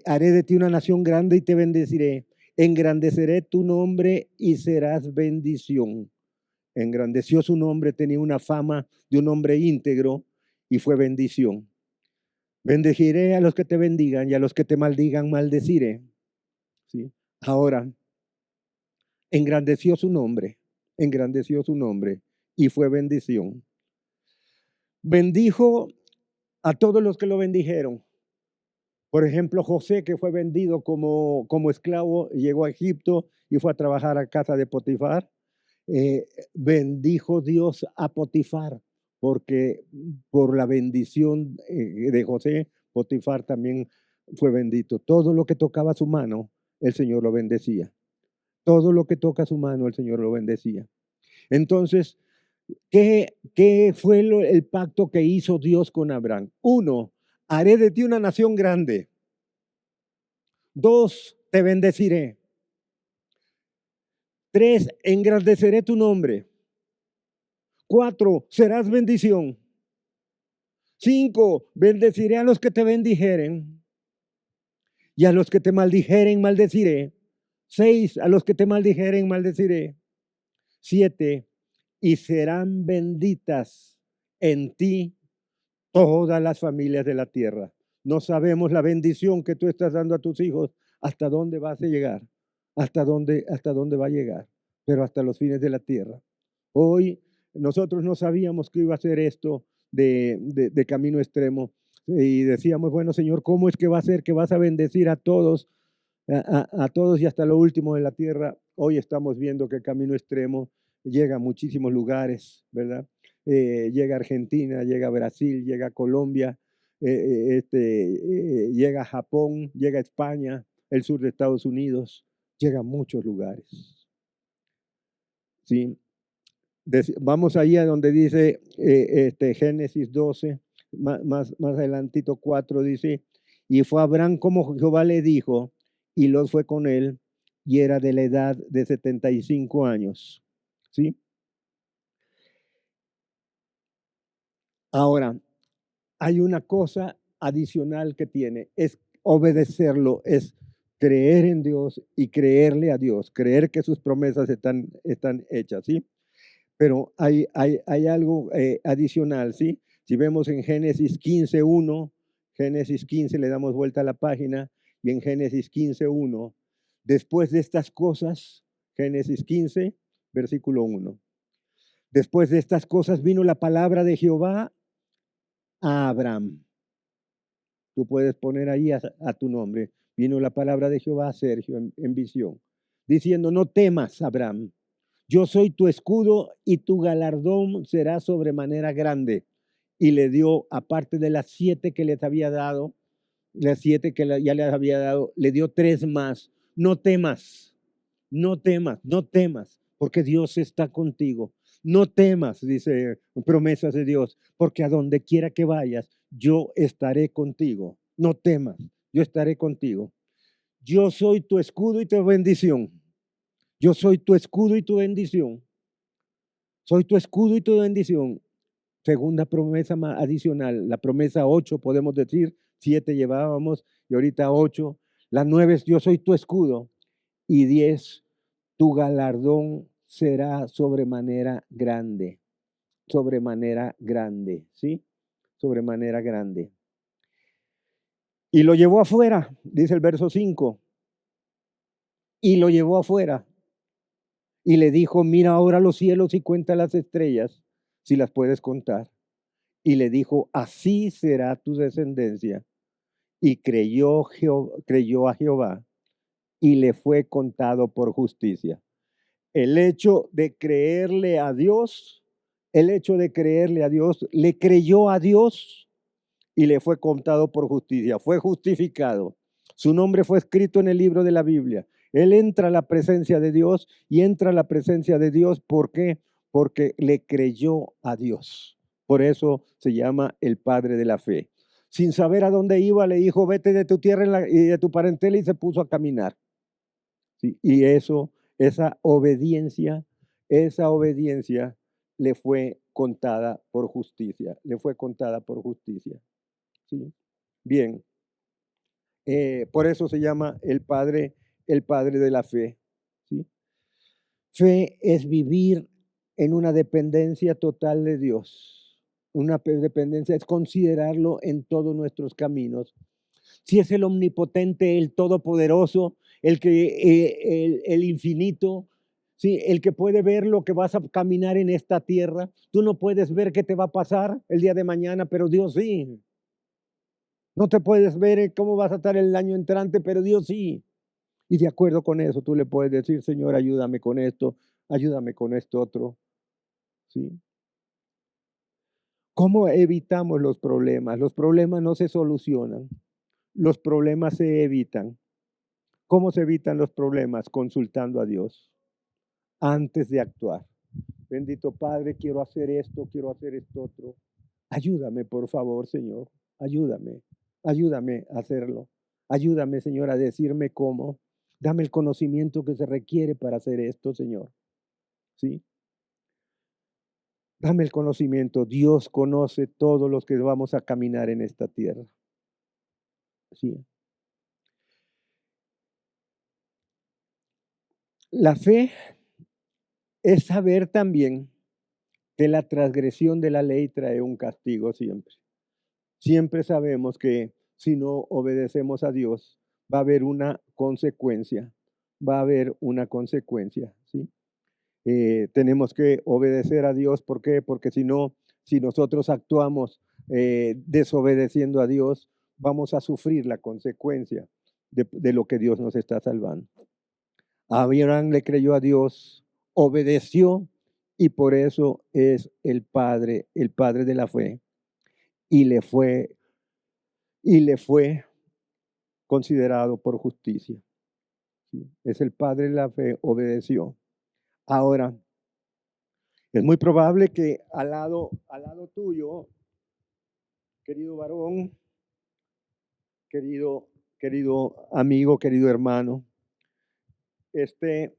haré de ti una nación grande y te bendeciré. Engrandeceré tu nombre y serás bendición. Engrandeció su nombre, tenía una fama de un hombre íntegro y fue bendición. Bendeciré a los que te bendigan y a los que te maldigan, maldeciré. ¿Sí? Ahora, engrandeció su nombre y fue bendición. Bendijo a todos los que lo bendijeron. Por ejemplo, José, que fue vendido como esclavo, llegó a Egipto y fue a trabajar a casa de Potifar. Bendijo Dios a Potifar, porque por la bendición de José, Potifar también fue bendito. Todo lo que tocaba su mano, el Señor lo bendecía. Todo lo que toca su mano, el Señor lo bendecía. Entonces, ¿qué fue el pacto que hizo Dios con Abraham? 1, haré de ti una nación grande. 2, te bendeciré. 3, engrandeceré tu nombre. 4, serás bendición. 5, bendeciré a los que te bendijeren. Y a los que te maldijeren, maldeciré. 6, a los que te maldijeren, maldeciré. 7, y serán benditas en ti todas las familias de la tierra. No sabemos la bendición que tú estás dando a tus hijos, hasta dónde vas a llegar, hasta dónde va a llegar, pero hasta los fines de la tierra. Hoy nosotros no sabíamos que iba a ser esto de Camino Extremo y decíamos, bueno, Señor, ¿cómo es que va a ser que vas a bendecir a todos, a todos y hasta lo último de la tierra? Hoy estamos viendo que Camino Extremo llega a muchísimos lugares, ¿verdad? Llega a Argentina, llega a Brasil, llega a Colombia, llega a Japón, llega a España, el sur de Estados Unidos, llega a muchos lugares. ¿Sí? Vamos ahí a donde dice Génesis 12, más adelantito 4 dice, y fue Abraham como Jehová le dijo, y Lot fue con él, y era de la edad de 75 años. ¿Sí? Ahora, hay una cosa adicional que tiene, es obedecerlo, es creer en Dios y creerle a Dios, creer que sus promesas están hechas, ¿sí? Pero hay algo adicional, ¿sí? Si vemos en Génesis 15:1, Génesis 15, le damos vuelta a la página, y en Génesis 15:1, después de estas cosas, Génesis 15, versículo 1, después de estas cosas vino la palabra de Jehová a Abraham. Tú puedes poner ahí a tu nombre. Vino la palabra de Jehová a Sergio en visión, diciendo, no temas, Abraham. Yo soy tu escudo y tu galardón será sobremanera grande. Y le dio, aparte de las 7 que les había dado, las 7 que ya les había dado, le dio 3 más. No temas, no temas, no temas, porque Dios está contigo. No temas, dice promesas de Dios, porque a donde quiera que vayas, yo estaré contigo. No temas, yo estaré contigo. Yo soy tu escudo y tu bendición. Yo soy tu escudo y tu bendición. Soy tu escudo y tu bendición. Segunda promesa adicional, la promesa 8, podemos decir, 7 llevábamos y ahorita 8. La 9 es yo soy tu escudo y 10, tu galardón será sobremanera grande. sobremanera grande, ¿sí? Sobremanera grande. Y lo llevó afuera, dice el verso 5, y lo llevó afuera. Y le dijo, mira ahora los cielos y cuenta las estrellas, si las puedes contar. Y le dijo, así será tu descendencia. Y creyó a Jehová y le fue contado por justicia. El hecho de creerle a Dios, le creyó a Dios y le fue contado por justicia. Fue justificado. Su nombre fue escrito en el libro de la Biblia. Él entra a la presencia de Dios y entra a la presencia de Dios. ¿Por qué? Porque le creyó a Dios. Por eso se llama el padre de la fe. Sin saber a dónde iba, le dijo, vete de tu tierra y de tu parentela, y se puso a caminar. ¿Sí? Y esa obediencia le fue contada por justicia. Le fue contada por justicia. ¿Sí? Bien. Por eso se llama el padre de la fe. ¿Sí? Fe es vivir en una dependencia total de Dios. Una dependencia es considerarlo en todos nuestros caminos. Si es el omnipotente, el todopoderoso, el infinito, ¿sí? El que puede ver lo que vas a caminar en esta tierra. Tú no puedes ver qué te va a pasar el día de mañana, pero Dios sí. No te puedes ver cómo vas a estar el año entrante, pero Dios sí. Y de acuerdo con eso, tú le puedes decir, Señor, ayúdame con esto, ayúdame con esto otro. ¿Sí? ¿Cómo evitamos los problemas? Los problemas no se solucionan, los problemas se evitan. ¿Cómo se evitan los problemas? Consultando a Dios antes de actuar. Bendito Padre, quiero hacer esto otro. Ayúdame, por favor, Señor. Ayúdame a hacerlo. Ayúdame, Señor, a decirme cómo. Dame el conocimiento que se requiere para hacer esto, Señor. ¿Sí? Dame el conocimiento. Dios conoce todos los que vamos a caminar en esta tierra. ¿Sí? La fe es saber también que la transgresión de la ley trae un castigo siempre. Siempre sabemos que si no obedecemos a Dios, va a haber una consecuencia. ¿Sí? Tenemos que obedecer a Dios. ¿Por qué? Porque si no, si nosotros actuamos desobedeciendo a Dios, vamos a sufrir la consecuencia de lo que Dios nos está salvando. Abraham le creyó a Dios, obedeció, y por eso es el padre de la fe, y le fue considerado por justicia. ¿Sí? Es el padre de la fe, obedeció. Ahora, es muy probable que al lado tuyo, querido varón, querido amigo, querido hermano, esté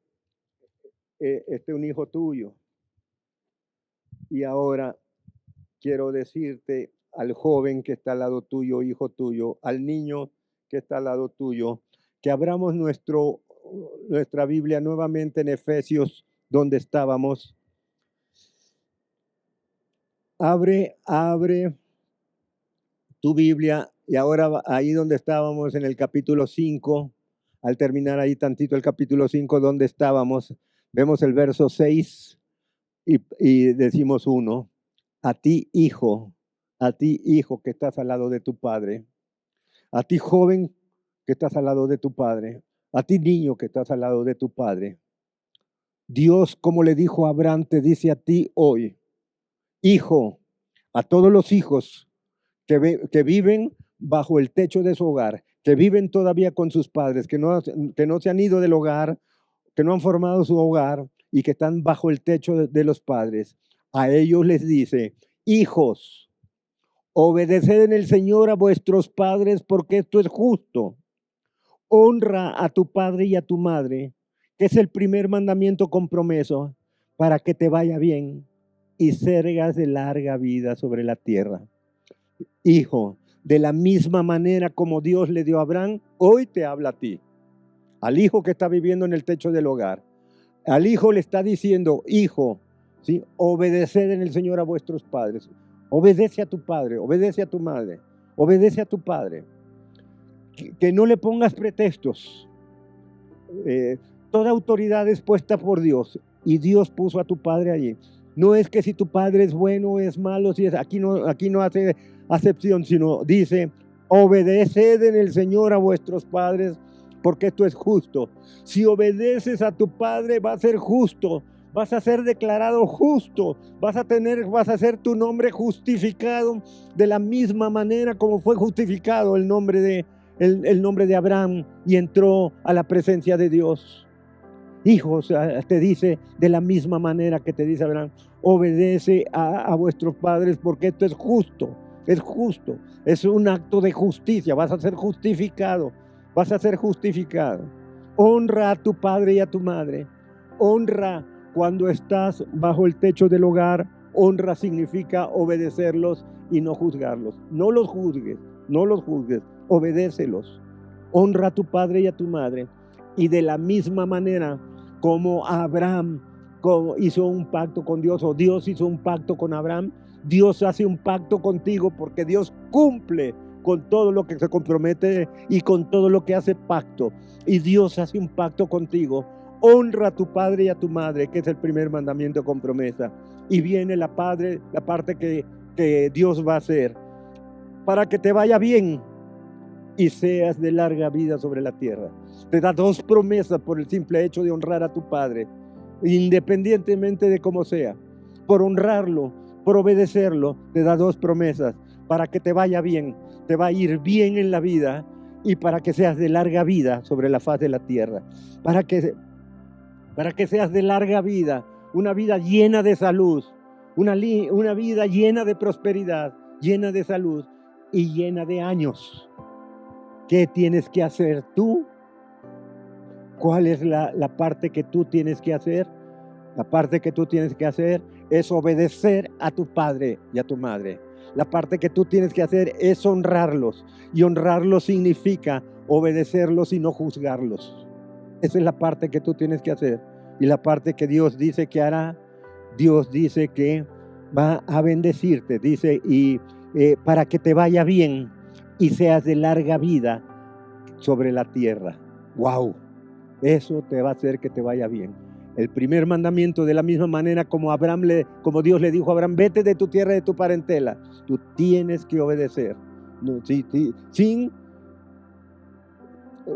un hijo tuyo. Y ahora quiero decirte al joven que está al lado tuyo, hijo tuyo, al niño que está al lado tuyo, que abramos nuestra Biblia nuevamente en Efesios, donde estábamos. Abre tu Biblia, y ahora ahí donde estábamos en el capítulo 5, al terminar ahí tantito el capítulo 5 donde estábamos, vemos el verso 6 y decimos 1. A ti, hijo que estás al lado de tu padre, a ti, joven que estás al lado de tu padre, a ti, niño que estás al lado de tu padre. Dios, como le dijo a Abraham, te dice a ti hoy, hijo, a todos los hijos que viven bajo el techo de su hogar, que viven todavía con sus padres, que no se han ido del hogar, que no han formado su hogar y que están bajo el techo de los padres. A ellos les dice, hijos, obedeced en el Señor a vuestros padres, porque esto es justo. Honra a tu padre y a tu madre, que es el primer mandamiento con promesa, para que te vaya bien y sergas de larga vida sobre la tierra. Hijo, de la misma manera como Dios le dio a Abraham, hoy te habla a ti, al hijo que está viviendo en el techo del hogar. Al hijo le está diciendo, hijo, ¿sí? Obedeced en el Señor a vuestros padres. Obedece a tu padre, obedece a tu madre, obedece a tu padre. Que no le pongas pretextos. Toda autoridad es puesta por Dios y Dios puso a tu padre allí. No es que si tu padre es bueno o es malo, si es, aquí no hace acepción, sino dice, obedeced en el Señor a vuestros padres, porque esto es justo. Si obedeces a tu padre, va a ser justo, vas a ser declarado justo, vas a ser tu nombre justificado de la misma manera como fue justificado el nombre de Abraham y entró a la presencia de Dios. Hijos, te dice de la misma manera que te dice Abraham, obedece a vuestros padres porque esto es justo, es un acto de justicia, vas a ser justificado, Honra a tu padre y a tu madre, honra cuando estás bajo el techo del hogar, honra significa obedecerlos y no juzgarlos, no los juzgues, obedécelos, honra a tu padre y a tu madre. Y de la misma manera como Abraham hizo un pacto con Dios, o Dios hizo un pacto con Abraham, Dios hace un pacto contigo porque Dios cumple con todo lo que se compromete y con todo lo que hace pacto. Y Dios hace un pacto contigo. Honra a tu padre y a tu madre, que es el primer mandamiento con promesa. Y viene la parte que Dios va a hacer para que te vaya bien y seas de larga vida sobre la tierra. Te da dos promesas por el simple hecho de honrar a tu padre, independientemente de cómo sea. Por honrarlo, por obedecerlo, te da dos promesas para que te vaya bien, te va a ir bien en la vida y para que seas de larga vida sobre la faz de la tierra. Para que seas de larga vida, una vida llena de salud, una vida llena de prosperidad, llena de salud y llena de años. ¿Qué tienes que hacer tú? ¿Cuál es la parte que tú tienes que hacer? La parte que tú tienes que hacer es obedecer a tu padre y a tu madre. La parte que tú tienes que hacer es honrarlos. Y honrarlos significa obedecerlos y no juzgarlos. Esa es la parte que tú tienes que hacer. Y la parte que Dios dice que hará, Dios dice que va a bendecirte. Dice, y para que te vaya bien y seas de larga vida sobre la tierra. ¡Wow! Eso te va a hacer que te vaya bien. El primer mandamiento, de la misma manera como Dios le dijo a Abraham, vete de tu tierra y de tu parentela. Tú tienes que obedecer. No,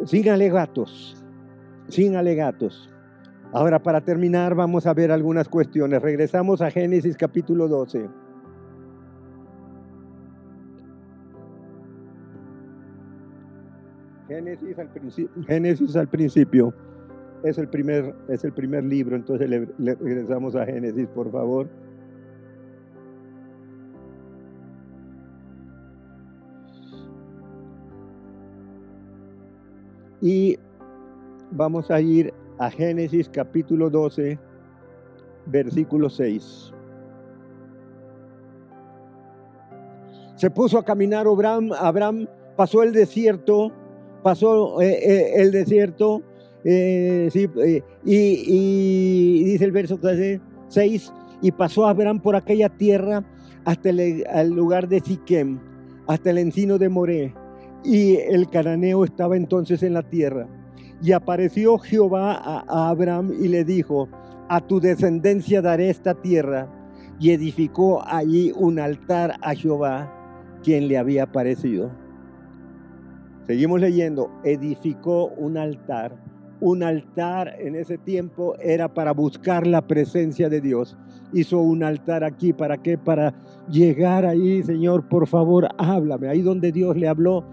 sin alegatos. Sin alegatos. Ahora, para terminar, vamos a ver algunas cuestiones. Regresamos a Génesis capítulo 12. Génesis al principio es el primer libro, entonces le regresamos a Génesis, por favor. Y vamos a ir a Génesis capítulo 12, versículo 6. Se puso a caminar Abraham, pasó el desierto, y dice el verso 6, y pasó Abraham por aquella tierra hasta el lugar de Siquem, hasta el encino de Moré, y el cananeo estaba entonces en la tierra. Y apareció Jehová a Abraham y le dijo, a tu descendencia daré esta tierra, y edificó allí un altar a Jehová, quien le había aparecido. Seguimos leyendo, edificó un altar. Un altar en ese tiempo era para buscar la presencia de Dios. Hizo un altar aquí, ¿para qué? Para llegar ahí, Señor, por favor, háblame. Ahí donde Dios le habló,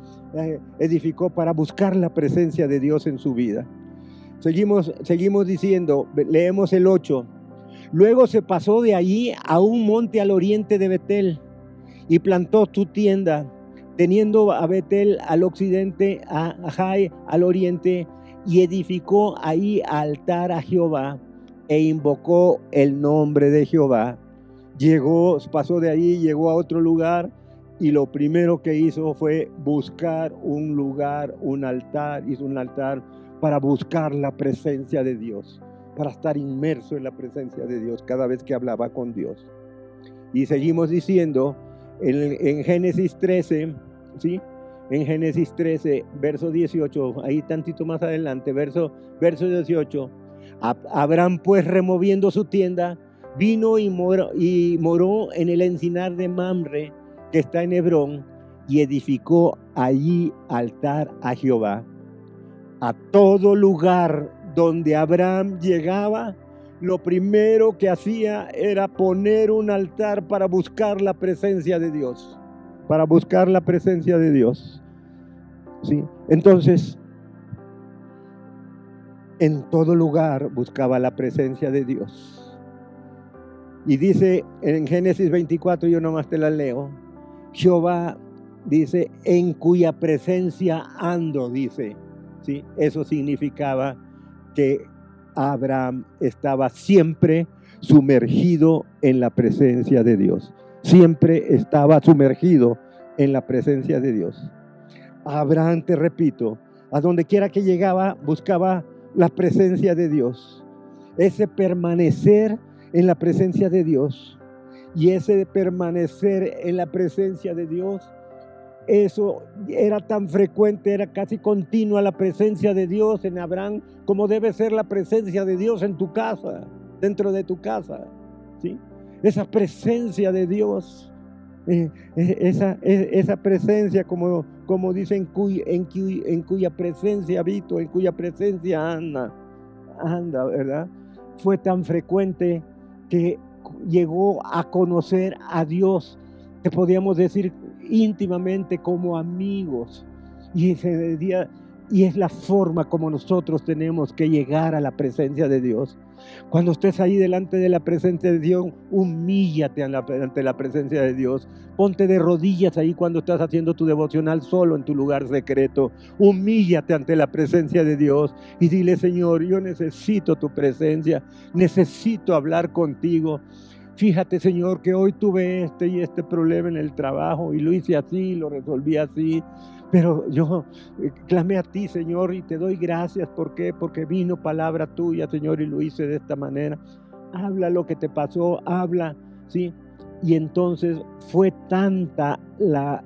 edificó para buscar la presencia de Dios en su vida. Seguimos diciendo, leemos el 8. Luego se pasó de allí a un monte al oriente de Betel y plantó tu tienda, teniendo a Betel al occidente, a Jai al oriente, y edificó ahí altar a Jehová e invocó el nombre de Jehová. Pasó de allí, llegó a otro lugar y lo primero que hizo fue buscar un lugar, un altar, hizo un altar para buscar la presencia de Dios, para estar inmerso en la presencia de Dios cada vez que hablaba con Dios. Y seguimos diciendo en Génesis 13, ¿sí? En Génesis 13, verso 18, ahí tantito más adelante, verso 18. Abraham, pues, removiendo su tienda, vino y moró en el encinar de Mamre, que está en Hebrón, y edificó allí altar a Jehová. A todo lugar donde Abraham llegaba, lo primero que hacía era poner un altar para buscar la presencia de Dios. Para buscar la presencia de Dios. ¿Sí? Entonces, en todo lugar buscaba la presencia de Dios. Y dice en Génesis 24, yo nomás te la leo, Jehová dice, en cuya presencia ando, dice. ¿Sí? Eso significaba que Abraham estaba siempre sumergido en la presencia de Dios. Siempre estaba sumergido en la presencia de Dios. Abraham, te repito, a donde quiera que llegaba, buscaba la presencia de Dios. Ese permanecer en la presencia de Dios y ese permanecer en la presencia de Dios, eso era tan frecuente, era casi continua la presencia de Dios en Abraham, como debe ser la presencia de Dios en tu casa, dentro de tu casa, ¿sí? Esa presencia de Dios, esa presencia, como dicen, en cuya presencia habito, en cuya presencia anda, ¿verdad? Fue tan frecuente que llegó a conocer a Dios, que podíamos decir íntimamente como amigos, y es la forma como nosotros tenemos que llegar a la presencia de Dios. Cuando estés ahí delante de la presencia de Dios, humíllate ante la presencia de Dios. Ponte de rodillas ahí cuando estás haciendo tu devocional solo en tu lugar secreto. Humíllate ante la presencia de Dios y dile, Señor, yo necesito tu presencia, necesito hablar contigo. Fíjate, Señor, que hoy tuve este problema en el trabajo y lo hice así, lo resolví así. Pero yo clamé a ti, Señor, y te doy gracias. ¿Por qué? Porque vino palabra tuya, Señor, y lo hice de esta manera. Habla lo que te pasó, habla, ¿sí? Y entonces fue tanta la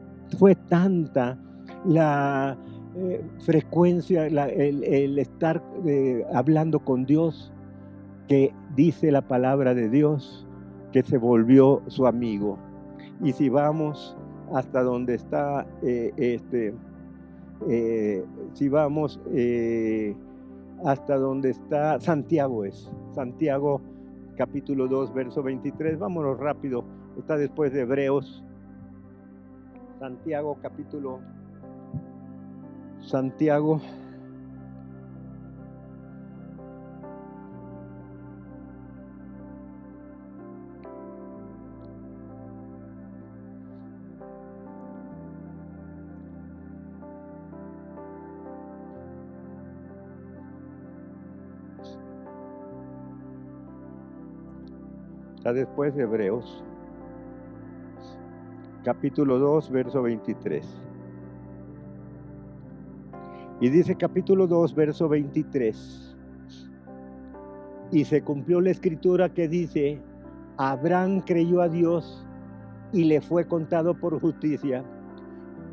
frecuencia, el estar hablando con Dios, que dice la palabra de Dios que se volvió su amigo. Y si vamos hasta donde está si vamos hasta donde está Santiago, Santiago capítulo 2 verso 23, vámonos rápido, está después de Hebreos. Santiago está después de Hebreos, capítulo 2, verso 23. Y dice capítulo 2, verso 23. Y se cumplió la escritura que dice, Abraham creyó a Dios y le fue contado por justicia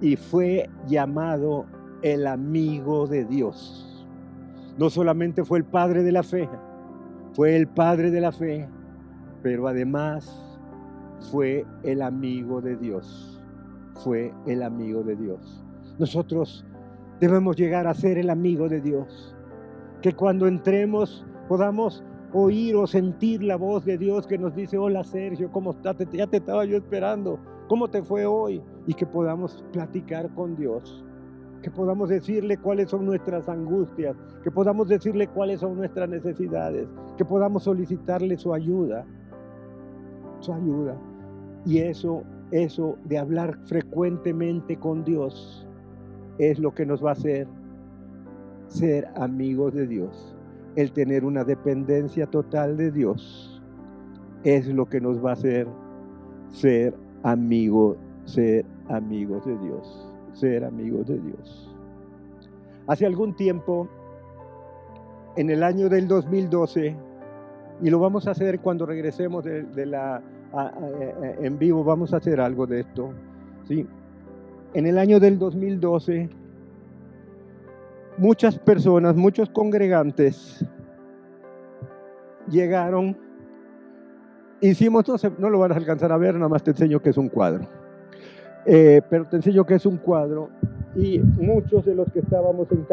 y fue llamado el amigo de Dios. No solamente fue el padre de la fe, pero además fue el amigo de Dios. Nosotros debemos llegar a ser el amigo de Dios. Que cuando entremos podamos oír o sentir la voz de Dios que nos dice, hola Sergio, ¿cómo estás? Ya te estaba yo esperando. ¿Cómo te fue hoy? Y que podamos platicar con Dios. Que podamos decirle cuáles son nuestras angustias. Que podamos decirle cuáles son nuestras necesidades. Que podamos solicitarle su ayuda. Y eso de hablar frecuentemente con Dios es lo que nos va a hacer ser amigos de Dios. El tener una dependencia total de Dios es lo que nos va a hacer ser amigos de Dios. Hace algún tiempo, en el año del 2012, Y lo vamos a hacer cuando regresemos en vivo. Vamos a hacer algo de esto, ¿sí? En el año del 2012, muchas personas, muchos congregantes llegaron. Hicimos, no lo van a alcanzar a ver, nada más te enseño que es un cuadro. Pero te enseño que es un cuadro. Y muchos de los que estábamos en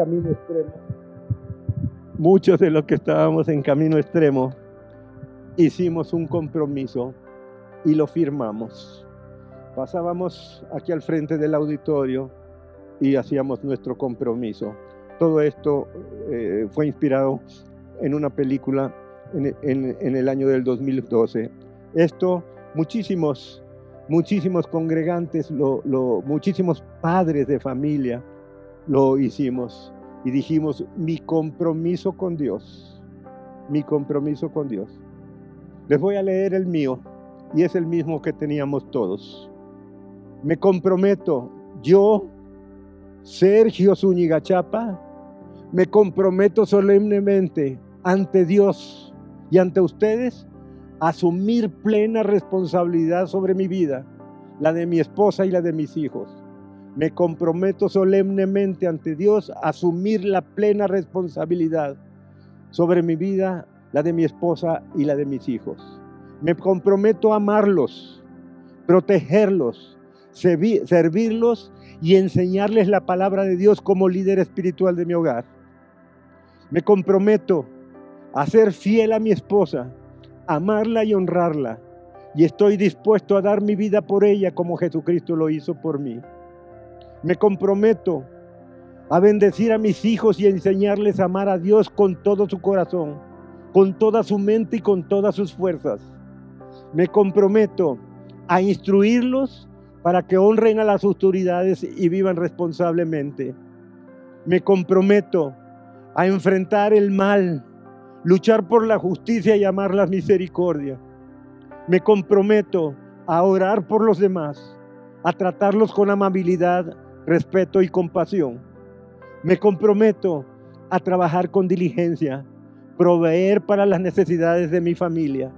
camino extremo, hicimos un compromiso y lo firmamos. Pasábamos aquí al frente del auditorio y hacíamos nuestro compromiso. Todo esto fue inspirado en una película en el año del 2012. Esto, muchísimos congregantes, muchísimos padres de familia lo hicimos y dijimos: mi compromiso con Dios, mi compromiso con Dios. Les voy a leer el mío y es el mismo que teníamos todos. Me comprometo, yo, Sergio Zúñiga Chapa, me comprometo solemnemente ante Dios y ante ustedes a asumir plena responsabilidad sobre mi vida, la de mi esposa y la de mis hijos. Me comprometo solemnemente ante Dios a asumir la plena responsabilidad sobre mi vida, la de mi esposa y la de mis hijos. Me comprometo a amarlos, protegerlos, servirlos y enseñarles la palabra de Dios como líder espiritual de mi hogar. Me comprometo a ser fiel a mi esposa, amarla y honrarla, y estoy dispuesto a dar mi vida por ella como Jesucristo lo hizo por mí. Me comprometo a bendecir a mis hijos y a enseñarles a amar a Dios con todo su corazón, con toda su mente y con todas sus fuerzas. Me comprometo a instruirlos para que honren a las autoridades y vivan responsablemente. Me comprometo a enfrentar el mal, luchar por la justicia y amar la misericordia. Me comprometo a orar por los demás, a tratarlos con amabilidad, respeto y compasión. Me comprometo a trabajar con diligencia, proveer para las necesidades de mi familia.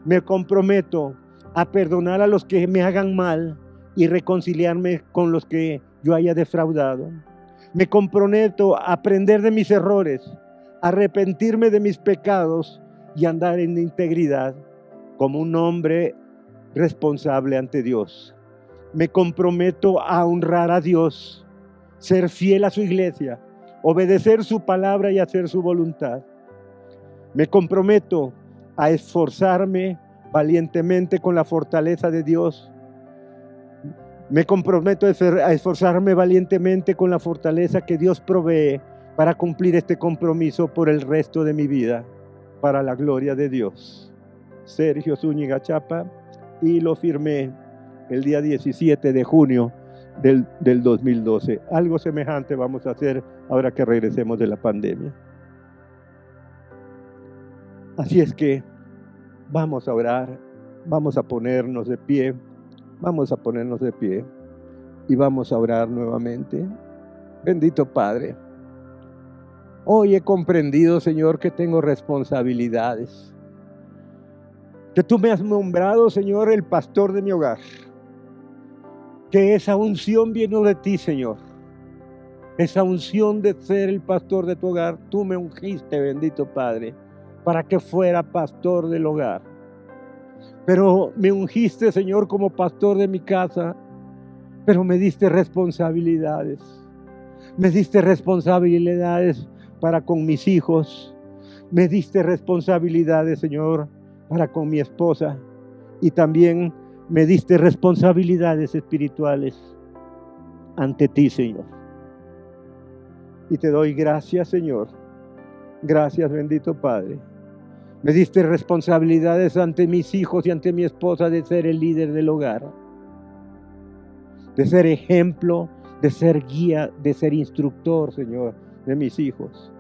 Me comprometo a perdonar a los que me hagan mal y reconciliarme con los que yo haya defraudado. Me comprometo a aprender de mis errores, arrepentirme de mis pecados y andar en integridad como un hombre responsable ante Dios. Me comprometo a honrar a Dios, ser fiel a su iglesia, obedecer su palabra y hacer su voluntad. Me comprometo a esforzarme valientemente con la fortaleza de Dios. Me comprometo a esforzarme valientemente con la fortaleza que Dios provee para cumplir este compromiso por el resto de mi vida, para la gloria de Dios. Sergio Zúñiga Chapa, y lo firmé el día 17 de junio del 2012. Algo semejante vamos a hacer ahora que regresemos de la pandemia. Así es que vamos a orar, vamos a ponernos de pie y vamos a orar nuevamente. Bendito Padre, hoy he comprendido, Señor, que tengo responsabilidades, que tú me has nombrado, Señor, el pastor de mi hogar, que esa unción viene de ti, Señor. Esa unción de ser el pastor de tu hogar, tú me ungiste, bendito Padre, para que fuera pastor del hogar. Pero me ungiste, Señor, como pastor de mi casa, pero me diste responsabilidades. Me diste responsabilidades para con mis hijos. Me diste responsabilidades, Señor, para con mi esposa. Y también me diste responsabilidades espirituales ante ti, Señor. Y te doy gracias, Señor. Gracias, bendito Padre. Me diste responsabilidades ante mis hijos y ante mi esposa de ser el líder del hogar, de ser ejemplo, de ser guía, de ser instructor, Señor, de mis hijos.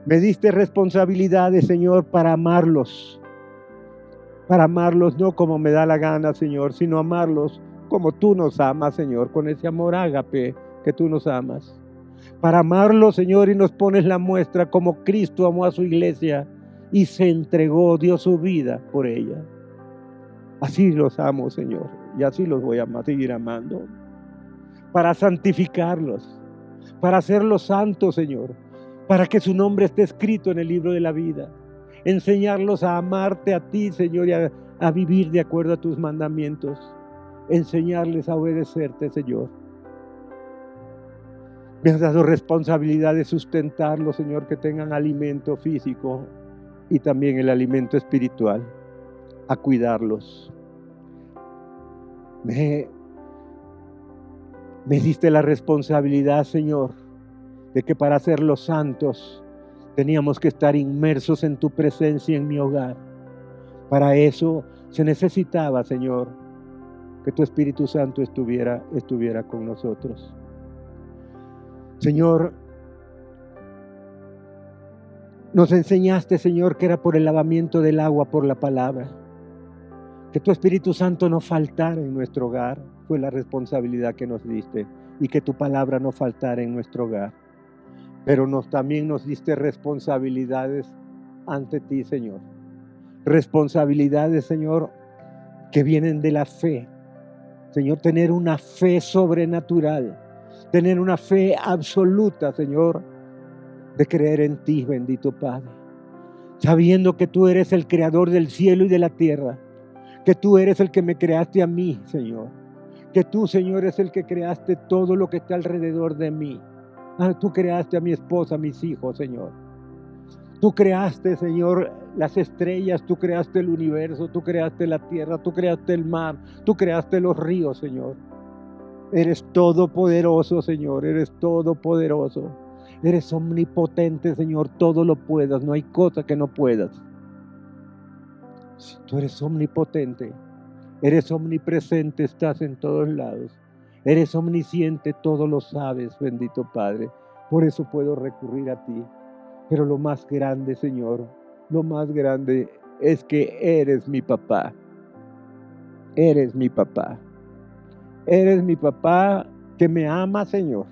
Me diste responsabilidades, Señor, para amarlos no como me da la gana, Señor, sino amarlos como tú nos amas, Señor, con ese amor ágape que tú nos amas. Para amarlos, Señor, y nos pones la muestra como Cristo amó a su iglesia y se entregó, dio su vida por ella. Así los amo, Señor, y así los voy a seguir amando, para santificarlos, para hacerlos santos, Señor, para que su nombre esté escrito en el libro de la vida. Enseñarlos a amarte a ti, Señor, y a vivir de acuerdo a tus mandamientos. Enseñarles a obedecerte, Señor. Me has dado responsabilidad de sustentarlos, Señor, que tengan alimento físico y también el alimento espiritual, a cuidarlos. Me diste la responsabilidad, Señor, de que para hacerlos santos teníamos que estar inmersos en tu presencia en mi hogar. Para eso se necesitaba, Señor, que tu Espíritu Santo estuviera con nosotros. Señor, nos enseñaste, Señor, que era por el lavamiento del agua, por la palabra. Que tu Espíritu Santo no faltara en nuestro hogar, fue la responsabilidad que nos diste. Y que tu palabra no faltara en nuestro hogar. Pero también nos diste responsabilidades ante ti, Señor. Responsabilidades, Señor, que vienen de la fe. Señor, tener una fe sobrenatural. Tener una fe absoluta, Señor, de creer en ti, bendito Padre. Sabiendo que tú eres el creador del cielo y de la tierra. Que tú eres el que me creaste a mí, Señor. Que tú, Señor, eres el que creaste todo lo que está alrededor de mí. Tú creaste a mi esposa, a mis hijos, Señor. Tú creaste, Señor, las estrellas, tú creaste el universo, tú creaste la tierra, tú creaste el mar, tú creaste los ríos, Señor. Eres todopoderoso, Señor, eres todopoderoso. Eres omnipotente, Señor, todo lo puedas, no hay cosa que no puedas. Si tú eres omnipotente, eres omnipresente, estás en todos lados. Eres omnisciente, todo lo sabes, bendito Padre. Por eso puedo recurrir a ti. Pero lo más grande, Señor, lo más grande es que eres mi papá. Eres mi papá. Eres mi papá que me ama, Señor.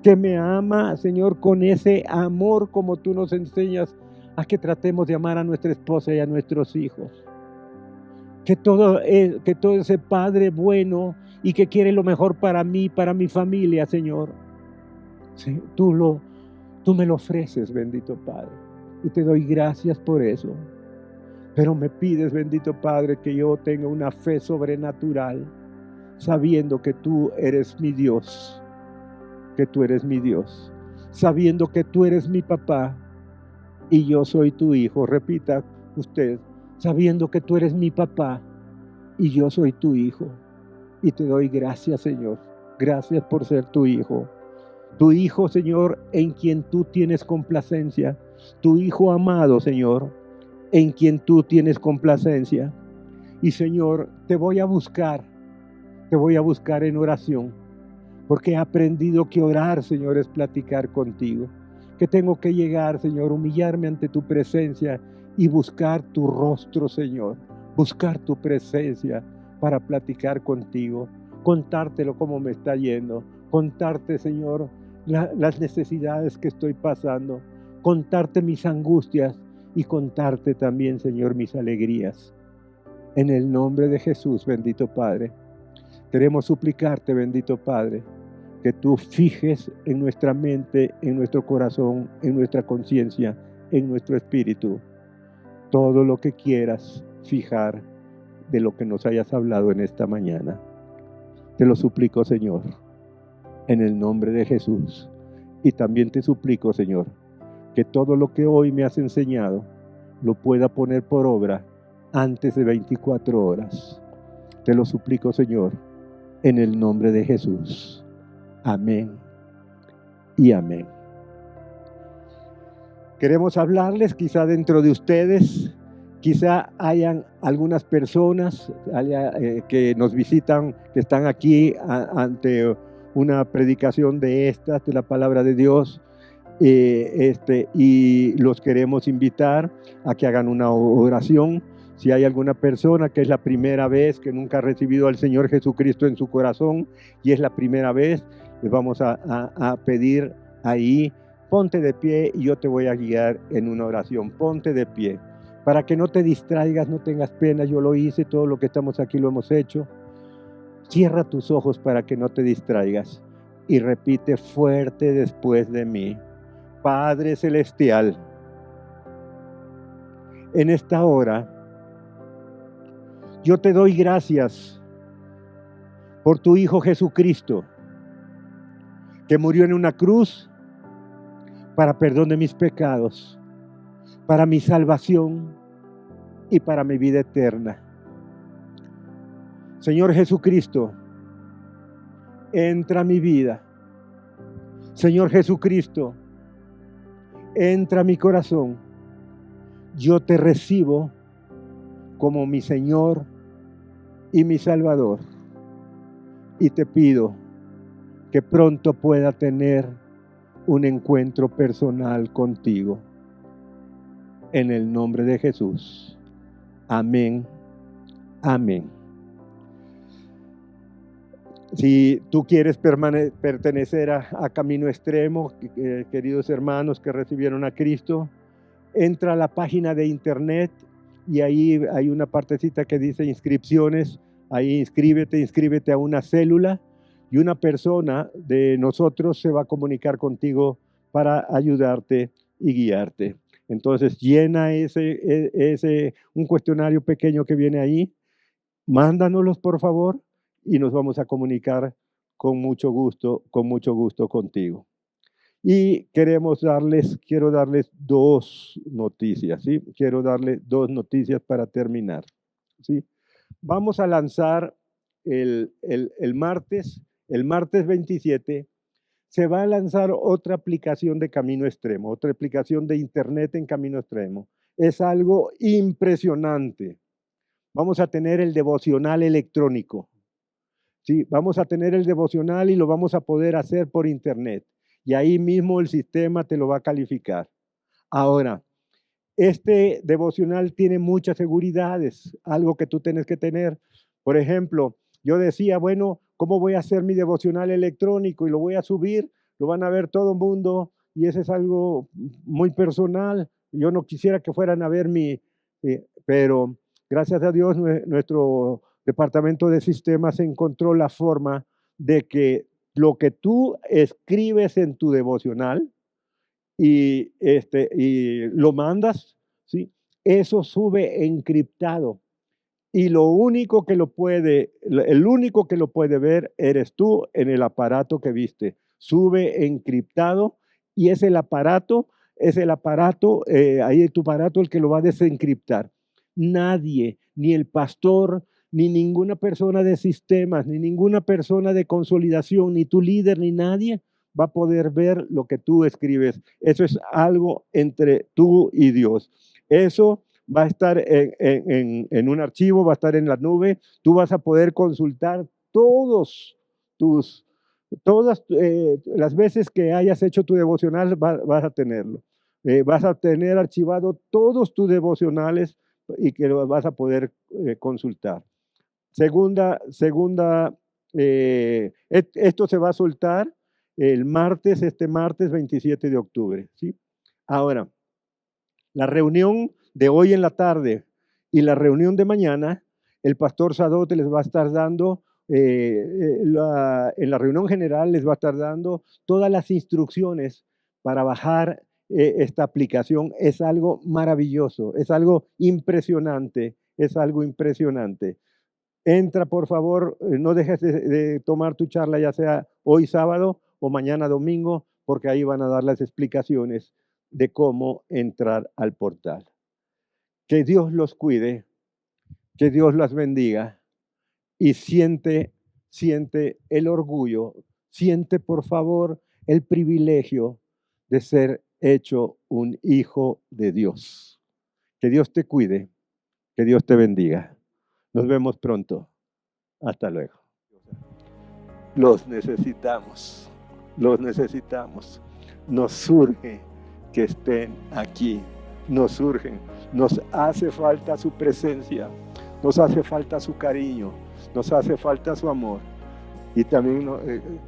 Que me ama, Señor, con ese amor como tú nos enseñas a que tratemos de amar a nuestra esposa y a nuestros hijos. Que todo ese Padre bueno y que quiere lo mejor para mí, para mi familia, Señor. Sí, tú me lo ofreces, bendito Padre. Y te doy gracias por eso. Pero me pides, bendito Padre, que yo tenga una fe sobrenatural, sabiendo que tú eres mi Dios. Que tú eres mi Dios. Sabiendo que tú eres mi papá y yo soy tu hijo. Repita usted. Sabiendo que tú eres mi papá y yo soy tu hijo. Y te doy gracias, Señor. Gracias por ser tu hijo. Tu hijo, Señor, en quien tú tienes complacencia. Tu hijo amado, Señor, en quien tú tienes complacencia. Y, Señor, te voy a buscar en oración. Porque he aprendido que orar, Señor, es platicar contigo. Que tengo que llegar, Señor, humillarme ante tu presencia y buscar tu rostro, Señor. Buscar tu presencia para platicar contigo. Contártelo cómo me está yendo. Contarte, Señor, las necesidades que estoy pasando. Contarte mis angustias y contarte también, Señor, mis alegrías. En el nombre de Jesús, bendito Padre. Queremos suplicarte, bendito Padre, que tú fijes en nuestra mente, en nuestro corazón, en nuestra conciencia, en nuestro espíritu, todo lo que quieras fijar de lo que nos hayas hablado en esta mañana. Te lo suplico, Señor, en el nombre de Jesús. Y también te suplico, Señor, que todo lo que hoy me has enseñado lo pueda poner por obra antes de 24 horas. Te lo suplico, Señor, en el nombre de Jesús. Amén y amén. Queremos hablarles, quizá dentro de ustedes, quizá hayan algunas personas que nos visitan, que están aquí ante una predicación de la palabra de Dios, y los queremos invitar a que hagan una oración. Si hay alguna persona que es la primera vez, que nunca ha recibido al Señor Jesucristo en su corazón y es la primera vez, les vamos a pedir ahí Ponte de pie y yo te voy a guiar en una oración. Ponte de pie. Para que no te distraigas, no tengas pena. Yo lo hice, todo lo que estamos aquí lo hemos hecho. Cierra tus ojos para que no te distraigas. Y repite fuerte después de mí. Padre Celestial, en esta hora, yo te doy gracias por tu Hijo Jesucristo, que murió en una cruz para perdón de mis pecados, para mi salvación y para mi vida eterna. Señor Jesucristo, entra a mi vida. Señor Jesucristo, entra a mi corazón. Yo te recibo como mi Señor y mi Salvador. Y te pido que pronto pueda tener un encuentro personal contigo. En el nombre de Jesús. Amén. Amén. Si tú quieres pertenecer a Camino Extremo, queridos hermanos que recibieron a Cristo, entra a la página de internet y ahí hay una partecita que dice inscripciones. Ahí inscríbete a una célula y una persona de nosotros se va a comunicar contigo para ayudarte y guiarte. Entonces llena un cuestionario pequeño que viene ahí, mándanoslos por favor y nos vamos a comunicar con mucho gusto contigo. Y quiero darles dos noticias, ¿sí? Quiero darles dos noticias para terminar, ¿sí? Vamos a lanzar el martes 27, se va a lanzar otra aplicación de Camino Extremo, otra aplicación de internet en Camino Extremo. Es algo impresionante. Vamos a tener el devocional electrónico. Sí, vamos a tener el devocional y lo vamos a poder hacer por internet. Y ahí mismo el sistema te lo va a calificar. Ahora, este devocional tiene muchas seguridades, algo que tú tienes que tener. Por ejemplo, yo decía, bueno, ¿cómo voy a hacer mi devocional electrónico? Y lo voy a subir, lo van a ver todo el mundo, y eso es algo muy personal. Yo no quisiera que fueran a ver pero gracias a Dios nuestro departamento de sistemas encontró la forma de que lo que tú escribes en tu devocional, y lo mandas, ¿sí? Eso sube encriptado y el único que lo puede ver eres tú en el aparato que viste. Sube encriptado y es el aparato, ahí es tu aparato el que lo va a desencriptar. Nadie, ni el pastor, ni ninguna persona de sistemas, ni ninguna persona de consolidación, ni tu líder, ni nadie va a poder ver lo que tú escribes. Eso es algo entre tú y Dios. Eso va a estar en un archivo, va a estar en la nube. Tú vas a poder consultar todas las veces que hayas hecho tu devocional, vas a tenerlo. Vas a tener archivado todos tus devocionales y que lo vas a poder consultar. Esto se va a soltar este martes 27 de octubre, ¿sí? Ahora, la reunión de hoy en la tarde y la reunión de mañana, el pastor Sadote les va a estar dando, en la reunión general les va a estar dando todas las instrucciones para bajar esta aplicación. Es algo maravilloso, es algo impresionante, Entra, por favor, no dejes de tomar tu charla, ya sea hoy sábado o mañana domingo, porque ahí van a dar las explicaciones de cómo entrar al portal. Que Dios los cuide, que Dios las bendiga y siente el orgullo, siente por favor el privilegio de ser hecho un hijo de Dios. Que Dios te cuide, que Dios te bendiga. Nos vemos pronto. Hasta luego. Los necesitamos. Nos surge que estén aquí. Nos hace falta su presencia. Nos hace falta su cariño. Nos hace falta su amor. Y también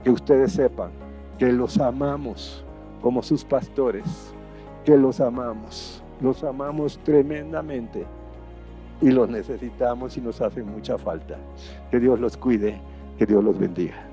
que ustedes sepan que los amamos. como sus pastores, que los amamos tremendamente y los necesitamos y nos hacen mucha falta. Que Dios los cuide, que Dios los bendiga.